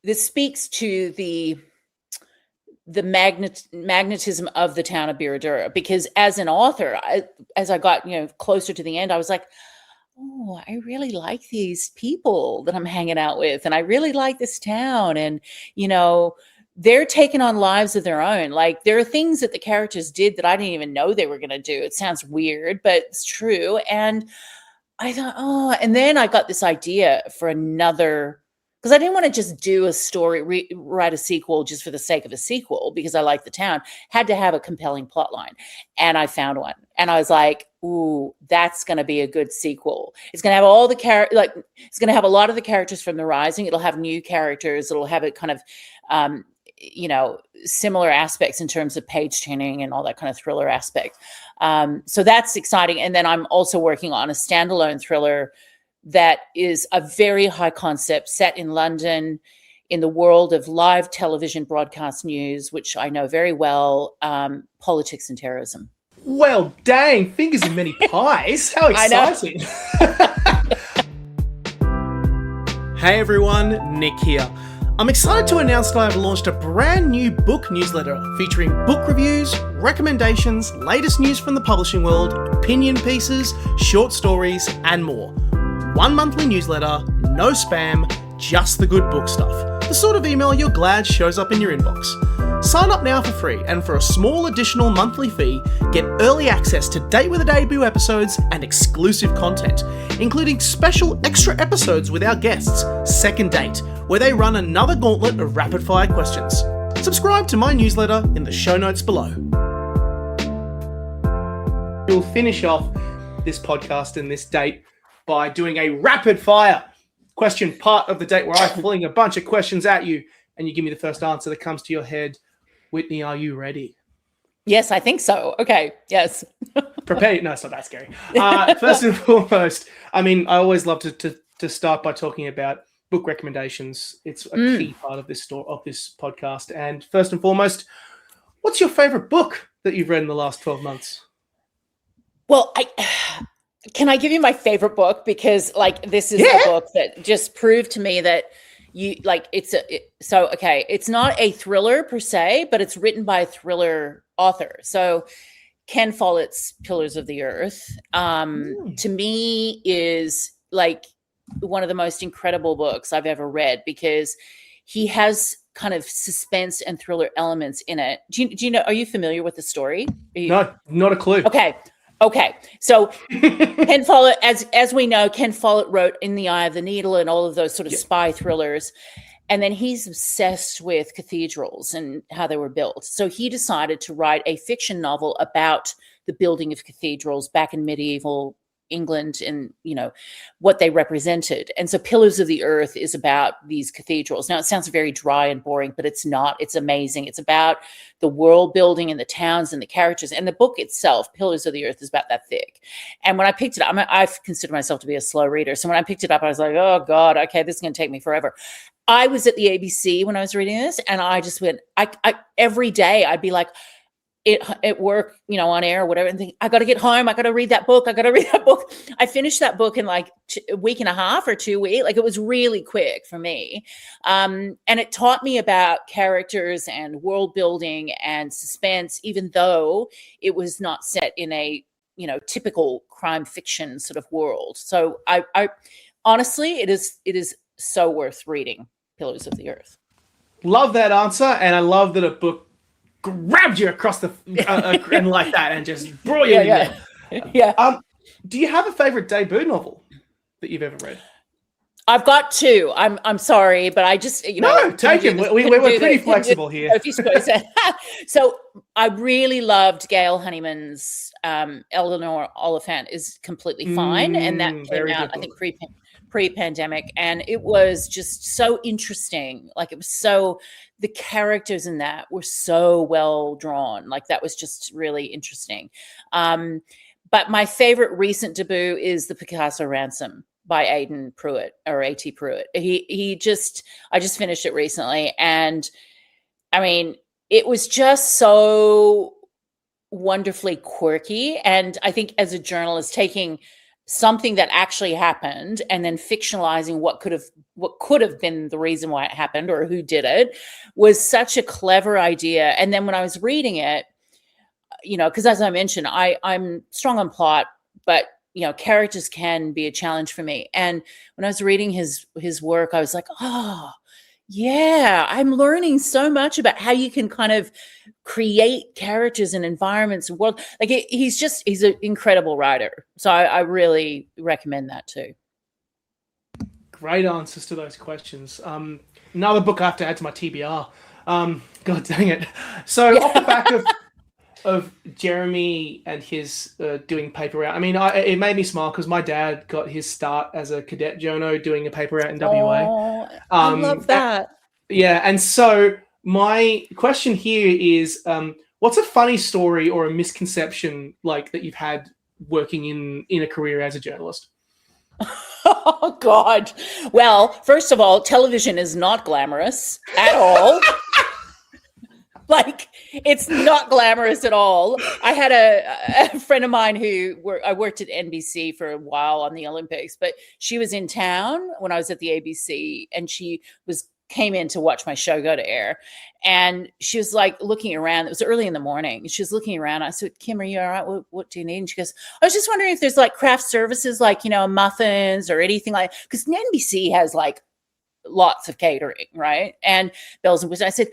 this speaks to the magnetism of the town of Biradura, because as an author, as I got, you know, closer to the end, I was like, oh, I really like these people that I'm hanging out with, and I really like this town, and, you know, they're taking on lives of their own. Like, there are things that the characters did that I didn't even know they were going to do. It sounds weird, but it's true. And I thought, oh, and then I got this idea for another, because I didn't want to just do a story, write a sequel just for the sake of a sequel, because I like the town. Had to have a compelling plot line. And I found one. And I was like, ooh, that's going to be a good sequel. It's going to have all the it's going to have a lot of the characters from The Rising. It'll have new characters. It'll have a kind of, you know, similar aspects in terms of page turning and all that kind of thriller aspect. So that's exciting. And then I'm also working on a standalone thriller that is a very high concept, set in London, in the world of live television broadcast news, which I know very well, politics and terrorism. Well, dang, fingers in many pies. How exciting. Hey everyone, Nick here. I'm excited to announce that I've launched a brand new book newsletter featuring book reviews, recommendations, latest news from the publishing world, opinion pieces, short stories, and more. One monthly newsletter, no spam, just the good book stuff. The sort of email you're glad shows up in your inbox. Sign up now for free, and for a small additional monthly fee, get early access to Date with a Debut episodes and exclusive content, including special extra episodes with our guests, Second Date, where they run another gauntlet of rapid-fire questions. Subscribe to my newsletter in the show notes below. We'll finish off this podcast and this date by doing a rapid-fire question part of the date, where I fling a bunch of questions at you and you give me the first answer that comes to your head. Whitney, are you ready? Yes, I think so. Okay, yes. Prepare. No, it's not that scary. First and foremost, I mean, I always love to start by talking about book recommendations. It's a key part of this podcast. And first and foremost, what's your favorite book that you've read in the last 12 months? Well, can I give you my favorite book? Because, like, this is a book that just proved to me that it's not a thriller per se, but it's written by a thriller author. So Ken Follett's Pillars of the Earth, to me, is like one of the most incredible books I've ever read, because he has kind of suspense and thriller elements in it. Do you know, are you familiar with the story? No, not a clue. Okay. So Ken Follett, as we know, Ken Follett wrote In the Eye of the Needle and all of those sort of spy thrillers. And then he's obsessed with cathedrals and how they were built. So he decided to write a fiction novel about the building of cathedrals back in medieval England and, you know, what they represented. And so Pillars of the Earth is about these cathedrals. Now, it sounds very dry and boring, but it's not. It's amazing. It's about the world building and the towns and the characters. And the book itself, Pillars of the Earth, is about that thick. And when I picked it up, I've considered myself to be a slow reader. So when I picked it up, I was like, oh, God, okay, this is going to take me forever. I was at the ABC when I was reading this, and I just went, I every day I'd be like, at work, you know, on air or whatever, and think, I got to get home. I got to read that book. I finished that book in like a week and a half or 2 weeks. Like, it was really quick for me. And it taught me about characters and world building and suspense, even though it was not set in a, you know, typical crime fiction sort of world. So I honestly, it is so worth reading Pillars of the Earth. Love that answer. And I love that a book grabbed you across the and like that and just brought you in there. Yeah. Do you have a favorite debut novel that you've ever read? I've got two. I'm sorry, but I just, you know. No, take it. We're pretty flexible here. So I really loved Gail Honeyman's Eleanor Oliphant is Completely Fine. And that came out, I think, pre-pandemic. And it was just so interesting. Like, it was so, the characters in that were so well drawn. Like, that was just really interesting. But my favorite recent debut is The Picasso Ransom by Aidan Pruitt, or A.T. Pruitt. I just finished it recently. And I mean, it was just so wonderfully quirky. And I think as a journalist, taking something that actually happened and then fictionalizing what could have been the reason why it happened or who did it was such a clever idea. And then when I was reading it, you know, because as I mentioned, I'm strong on plot, but you know, characters can be a challenge for me. And when I was reading his work, I was like, oh, yeah, I'm learning so much about how you can kind of create characters and environments and world. Like, he's an incredible writer. So I really recommend that too. Great answers to those questions. Another book I have to add to my TBR. God dang it. So off the back of Jeremy and his doing paper route. I mean, it made me smile because my dad got his start as a cadet journo doing a paper route in WA. I love that. Yeah, and so my question here is, what's a funny story or a misconception like that you've had working in a career as a journalist? Oh, God. Well, first of all, television is not glamorous at all. Like, it's not glamorous at all. I had a friend of mine I worked at NBC for a while on the Olympics, but she was in town when I was at the ABC, and she came in to watch my show go to air. And she was like looking around. It was early in the morning. She was looking around. I said, Kim, are you all right? What do you need? And she goes, I was just wondering if there's like craft services, like, you know, muffins or anything like, because NBC has like lots of catering, right? And bells and whistles. I said,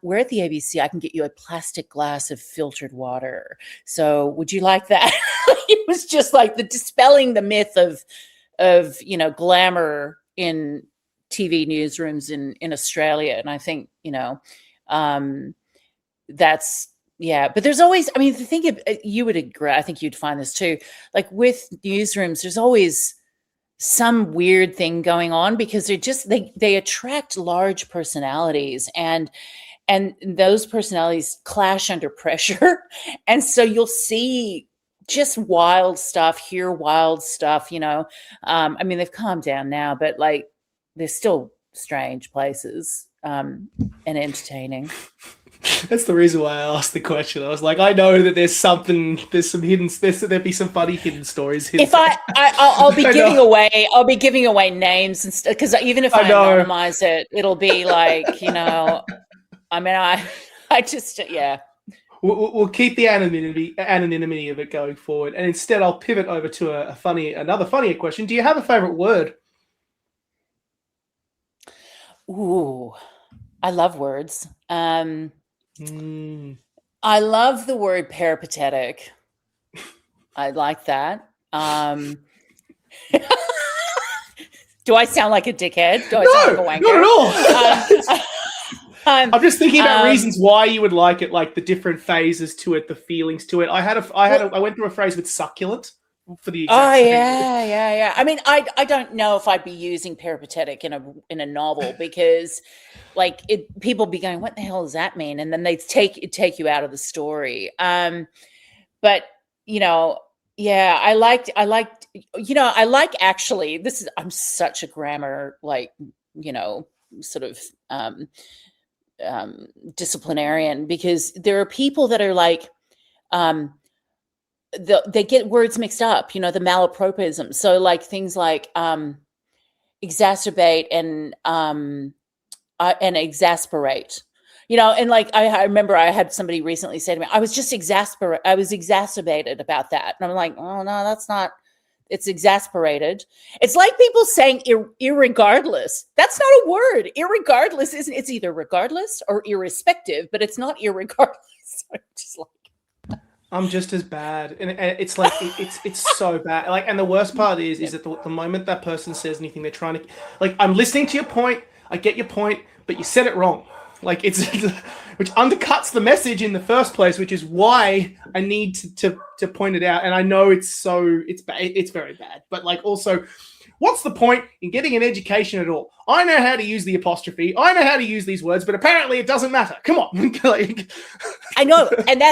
we're at the ABC. I can get you a plastic glass of filtered water. So would you like that? It was just like the dispelling the myth of, you know, glamour in TV newsrooms in Australia. And I think, you know, that's, yeah, but there's always, I mean, the thing you would agree, I think you'd find this too, like with newsrooms, there's always some weird thing going on because they're just, they attract large personalities and those personalities clash under pressure. And so you'll see just wild stuff, hear wild stuff, you know. I mean, they've calmed down now, but like they're still strange places and entertaining. That's the reason why I asked the question. I was like, I know that there's some hidden, there'd be some funny hidden stories. If I'll be giving away names and stuff, because even if I anonymize it, it'll be like, you know, I mean, I just, yeah. we'll keep the anonymity of it going forward, and instead I'll pivot over to another funnier question. Do you have a favorite word? Ooh, I love words. I love the word peripatetic. I like that. Do I sound like a dickhead? Do I sound like a wanker? Not at all. I'm just thinking about reasons why you would like it, like the different phases to it, the feelings to it. I went through a phrase with succulent for the exact same yeah. I mean, I don't know if I'd be using peripatetic in a novel because, like, people be going, "What the hell does that mean?" And then they take you out of the story. But I liked. Actually, I'm such a grammar, like, sort of disciplinarian, because there are people that are like, they get words mixed up, the malapropism. So like things like exacerbate and exasperate. And like I remember I had somebody recently say to me, I was exacerbated about that. And I'm like, oh no, that's not, it's exasperated. It's like people saying irregardless. That's not a word. Irregardless isn't, it's either regardless or irrespective, but it's not irregardless. I'm just as bad. And it's like, it's so bad. Like, and the worst part is that the moment that person says anything, they're trying to, like, I'm listening to your point. I get your point, but you said it wrong. Like, which undercuts the message in the first place, which is why I need to point it out. And I know it's very bad, but like, also, what's the point in getting an education at all? I know how to use the apostrophe. I know how to use these words, but apparently it doesn't matter. Come on. Like, I know. And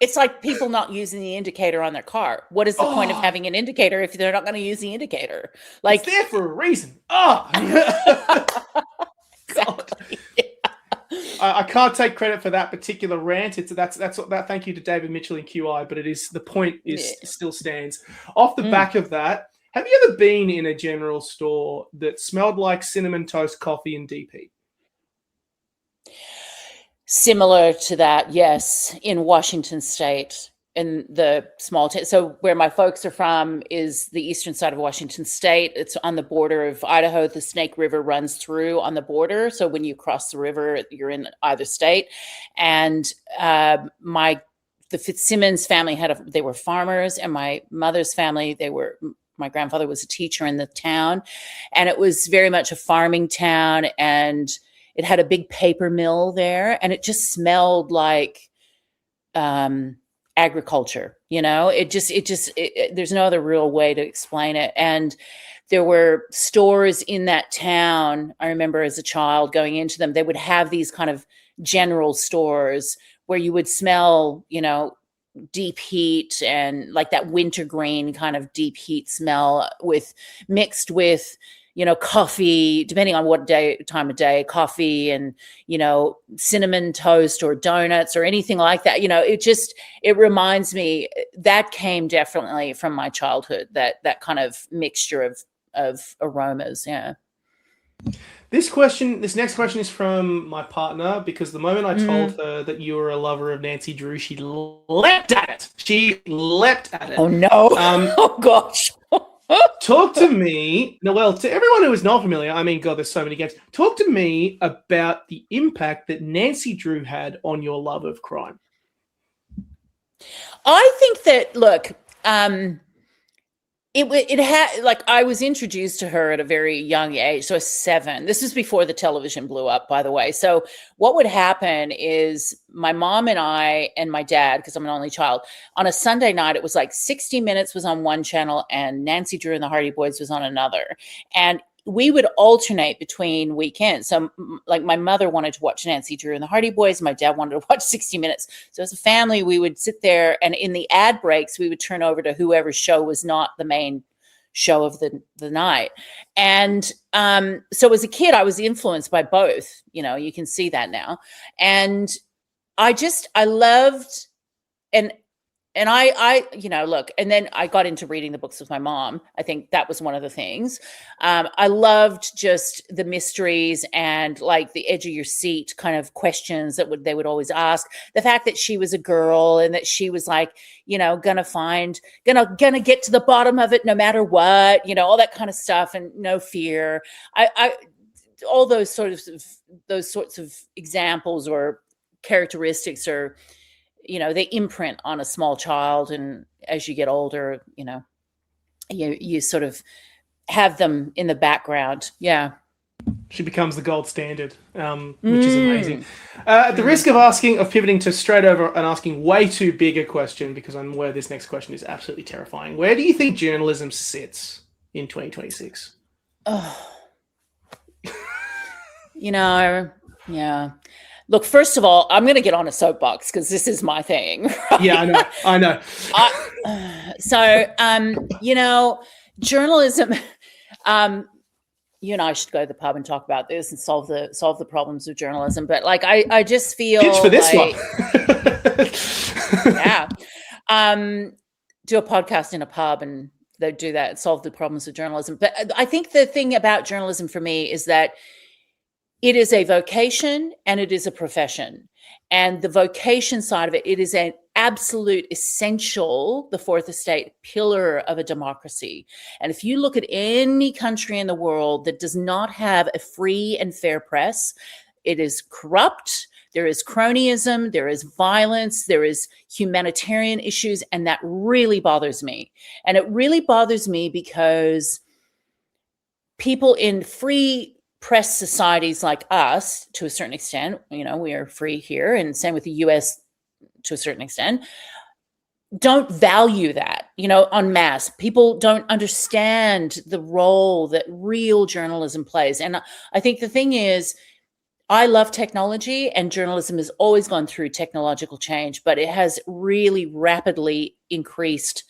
it's like people not using the indicator on their car. What is the point of having an indicator if they're not going to use the indicator? Like, it's there for a reason. Exactly. I can't take credit for that particular rant. Thank you to David Mitchell and QI, but the point still stands. Off the back of that, have you ever been in a general store that smelled like cinnamon toast coffee and DP? Similar to that, yes, in Washington State, in the small town. So where my folks are from is the eastern side of Washington State. It's on the border of Idaho. The Snake River runs through on the border. So when you cross the river, you're in either state. And the Fitzsimmons family they were farmers, and my mother's family, my grandfather was a teacher in the town, and it was very much a farming town, and it had a big paper mill there, and it just smelled like agriculture. There's no other real way to explain it. And there were stores in that town. I remember as a child going into them, they would have these kind of general stores where you would smell, deep heat and like that wintergreen kind of deep heat smell mixed with, coffee, depending on what time of day, coffee and, cinnamon toast or donuts or anything like that. It reminds me that came definitely from my childhood, that kind of mixture of aromas. Yeah. This next question is from my partner, because the moment I told her that you were a lover of Nancy Drew, she leapt at it. Oh no. Oh gosh. Talk to me, Noelle, to everyone who is not familiar, I mean, God, there's so many games. Talk to me about the impact that Nancy Drew had on your love of crime. I think that, look, it had, like, I was introduced to her at a very young age, so 7. This was before the television blew up, by the way. So what would happen is my mom and I and my dad, because I'm an only child, on a Sunday night, it was like 60 Minutes was on one channel and Nancy Drew and the Hardy Boys was on another. And we would alternate between weekends. So like my mother wanted to watch Nancy Drew and the Hardy Boys. My dad wanted to watch 60 Minutes. So as a family, we would sit there, and in the ad breaks, we would turn over to whoever's show was not the main show of the night. And so as a kid, I was influenced by both. You can see that now. And I loved, and and I, look, and then I got into reading the books with my mom. I think that was one of the things. I loved just the mysteries and like the edge of your seat kind of questions that they would always ask. The fact that she was a girl and that she was like, gonna get to the bottom of it no matter what, all that kind of stuff, and no fear. All those sorts of examples or characteristics are, they imprint on a small child, and as you get older, you sort of have them in the background. Yeah. She becomes the gold standard, which is amazing. At the risk of pivoting to straight over and asking way too big a question, because I'm aware this next question is absolutely terrifying. Where do you think journalism sits in 2026? Oh. Yeah. Look, first of all, I'm going to get on a soapbox because this is my thing. Right? Yeah, I know. Journalism. You and I should go to the pub and talk about this and solve the problems of journalism. But like, I just feel pitch for this one. Yeah. Do a podcast in a pub and they do that and solve the problems of journalism. But I think the thing about journalism for me is that it is a vocation and it is a profession. And the vocation side of it is an absolute essential, the fourth estate pillar of a democracy. And if you look at any country in the world that does not have a free and fair press, it is corrupt. There is cronyism, there is violence, there is humanitarian issues, and that really bothers me. And it really bothers me because people in free press societies like us, to a certain extent, we are free here, and same with the US to a certain extent, don't value that, en masse. People don't understand the role that real journalism plays. And I think the thing is, I love technology, and journalism has always gone through technological change, but it has really rapidly increased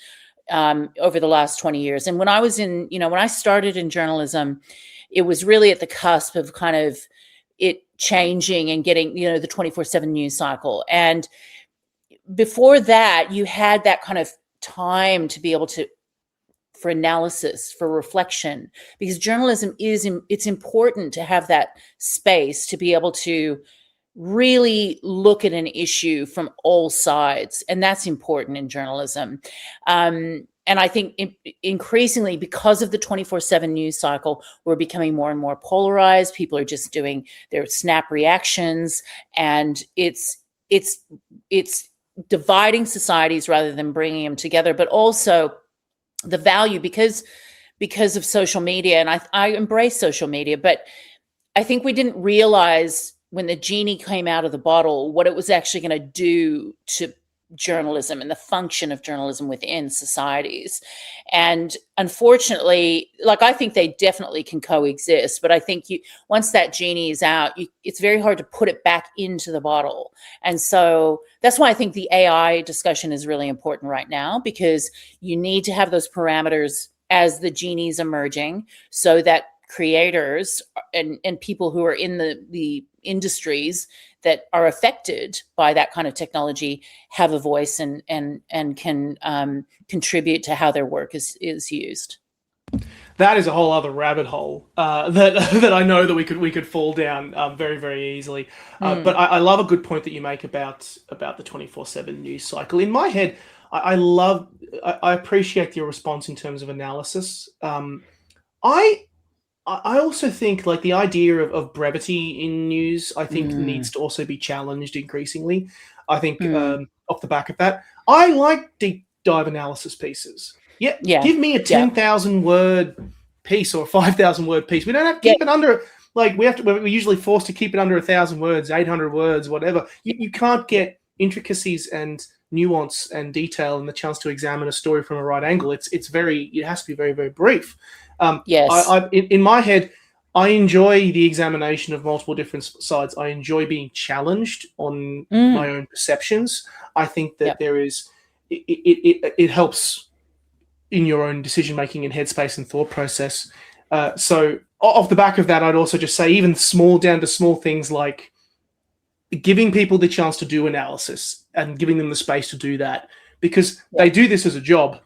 over the last 20 years. And when I was when I started in journalism, it was really at the cusp of kind of it changing and getting, the 24/7 news cycle. And before that, you had that kind of time to be able to, for analysis, for reflection, because journalism it's important to have that space to be able to really look at an issue from all sides. And that's important in journalism. And I think increasingly, because of the 24/7 news cycle, we're becoming more and more polarized. People are just doing their snap reactions, and it's dividing societies rather than bringing them together. But also the value, because of social media, and I embrace social media, but I think we didn't realize when the genie came out of the bottle what it was actually going to do to journalism and the function of journalism within societies. And unfortunately, I think they definitely can coexist, but I think once that genie is out, it's very hard to put it back into the bottle. And so that's why I think the AI discussion is really important right now, because you need to have those parameters as the genie's emerging, so that creators and people who are in the industries that are affected by that kind of technology have a voice and can contribute to how their work is used. That is a whole other rabbit hole that I know that we could fall down very, very easily. But I love a good point that you make about the 24/7 news cycle. In my head, I appreciate your response in terms of analysis. I also think the idea of brevity in news, I think needs to also be challenged increasingly. I think off the back of that, I like deep dive analysis pieces. Yeah. Give me a 10,000 word piece or a 5,000 word piece. We don't have to keep it under, we're usually forced to keep it under 1,000 words, 800 words, whatever. You can't get intricacies and nuance and detail and the chance to examine a story from a right angle. It has to be very, very brief. Yes. In my head, I enjoy the examination of multiple different sides. I enjoy being challenged on my own perceptions. I think that there is, it helps in your own decision-making and headspace and thought process. So off the back of that, I'd also just say even down to small things like giving people the chance to do analysis and giving them the space to do that because they do this as a job.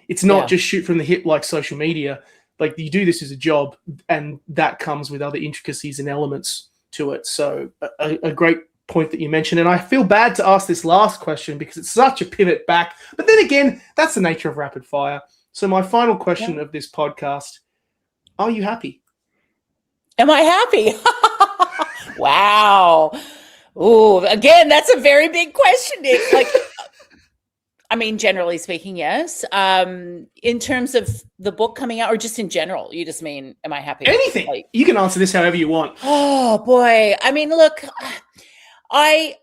It's not Yeah. just shoot from the hip like social media. Like, you do this as a job, and that comes with other intricacies and elements to it. So a great point that you mentioned. And I feel bad to ask this last question because it's such a pivot back. But then again, that's the nature of rapid fire. So my final question of this podcast, are you happy? Am I happy? Wow. Ooh, again, that's a very big question, Nick. Like, I mean, generally speaking, yes. In terms of the book coming out, or just in general, you just mean, am I happy? Anything. Like, you can answer this however you want. oh boy. I mean, look, I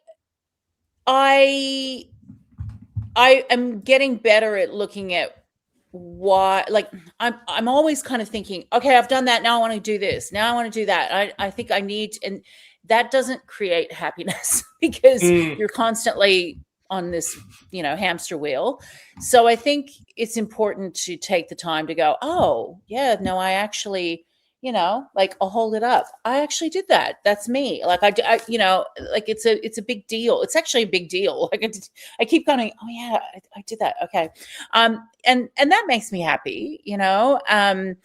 am getting better at looking at why. Like, I'm always kind of thinking, okay, I've done that. Now I want to do this. Now I want to do that. I think I need, and that doesn't create happiness because you're constantly on this, hamster wheel. So I think it's important to take the time to go, oh yeah, no, I actually, like, I'll hold it up. I actually did that. That's me. Like like it's a big deal. It's actually a big deal. Like I keep going, oh yeah, I did that. Okay. And that makes me happy, I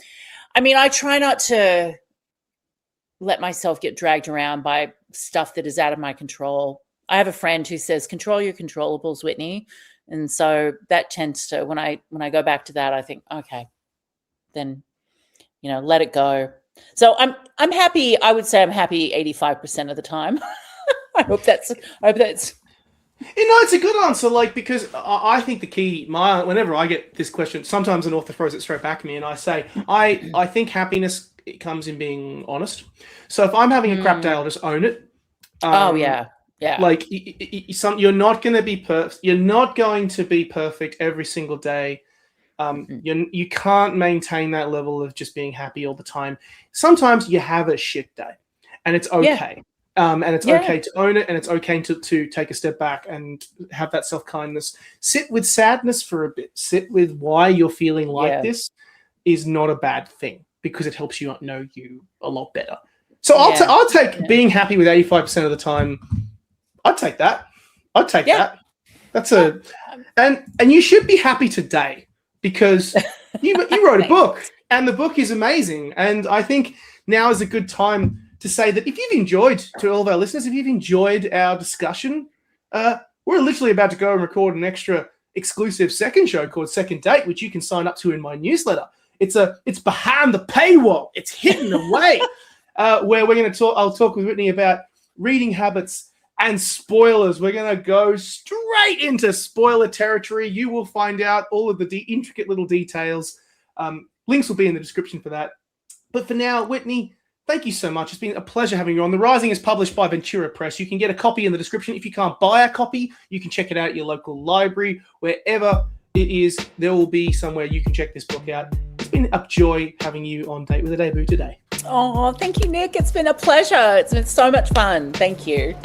mean, I try not to let myself get dragged around by stuff that is out of my control. I have a friend who says, control your controllables, Whitney. And so that tends to, when I go back to that, I think, okay, then, let it go. So I'm happy. I would say I'm happy 85% of the time. I hope that's, it's a good answer. Like, because I think the key, whenever I get this question, sometimes an author throws it straight back at me and I say, I think happiness, it comes in being honest. So if I'm having a crap day, I'll just own it. Oh yeah. Yeah. Like, you're not going to be perfect. You're not going to be perfect every single day. You can't maintain that level of just being happy all the time. Sometimes you have a shit day, and it's okay. And it's okay to own it, and it's okay to take a step back and have that self-kindness. Sit with sadness for a bit. Sit with why you're feeling like this is not a bad thing, because it helps you know you a lot better. So I'll take being happy with 85% of the time. I'd take that. I'd take that. That's and you should be happy today, because you wrote a book, and the book is amazing. And I think now is a good time to say that if you've enjoyed, to all of our listeners, if you've enjoyed our discussion, we're literally about to go and record an extra exclusive second show called Second Date, which you can sign up to in my newsletter. It's behind the paywall. It's hidden away, where we're going to talk. I'll talk with Whitney about reading habits and spoilers. We're going to go straight into spoiler territory. You will find out all of the intricate little details. Links will be in the description for that. But for now, Whitney, thank you so much. It's been a pleasure having you on. The Rising is published by Ventura Press. You can get a copy in the description. If you can't buy a copy, you can check it out at your local library. Wherever it is, there will be somewhere you can check this book out. It's been a joy having you on Date with a Debut today. Oh, thank you, Nick. It's been a pleasure. It's been so much fun. Thank you.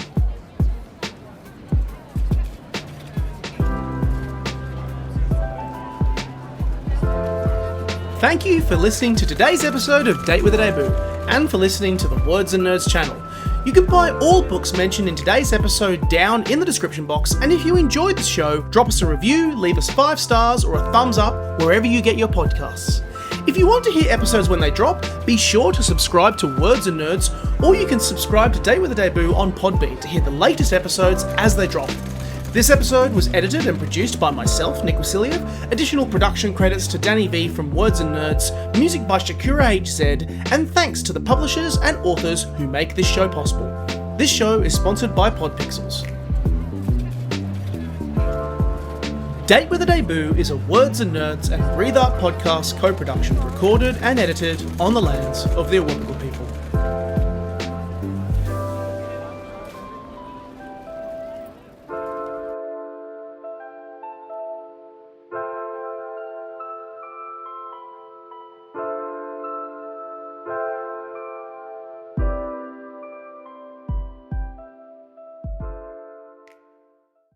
Thank you for listening to today's episode of Date with a Debut, and for listening to the Words and Nerds channel. You can buy all books mentioned in today's episode down in the description box, and if you enjoyed the show, drop us a review, leave us 5 stars or a thumbs up wherever you get your podcasts. If you want to hear episodes when they drop, be sure to subscribe to Words and Nerds, or you can subscribe to Date with a Debut on Podbean to hear the latest episodes as they drop. This episode was edited and produced by myself, Nick Wasiliev. Additional production credits to Dani V from Words and Nerds, music by Sakura HZ, and thanks to the publishers and authors who make this show possible. This show is sponsored by Podpixels. Date with a Debut is a Words and Nerds and Breathe Art podcast co-production, recorded and edited on the lands of the Awabakal